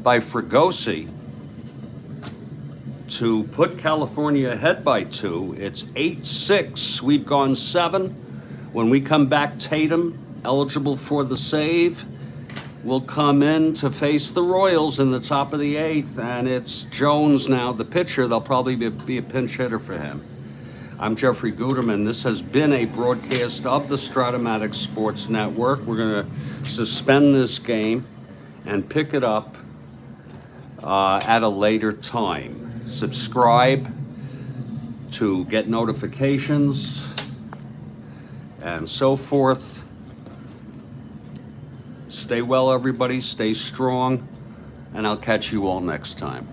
by Fregosi to put California ahead by 2. It's 8-6. We've gone 7. When we come back, Tatum, eligible for the save, will come in to face the Royals in the top of the 8th, and it's Jones now, the pitcher. They'll probably be a pinch hitter for him. I'm Jeffrey Guterman. This has been a broadcast of the Strat-O-Matic Sports Network. We're going to suspend this game and pick it up at a later time. Subscribe to get notifications and so forth. Stay well, everybody. Stay strong, and I'll catch you all next time.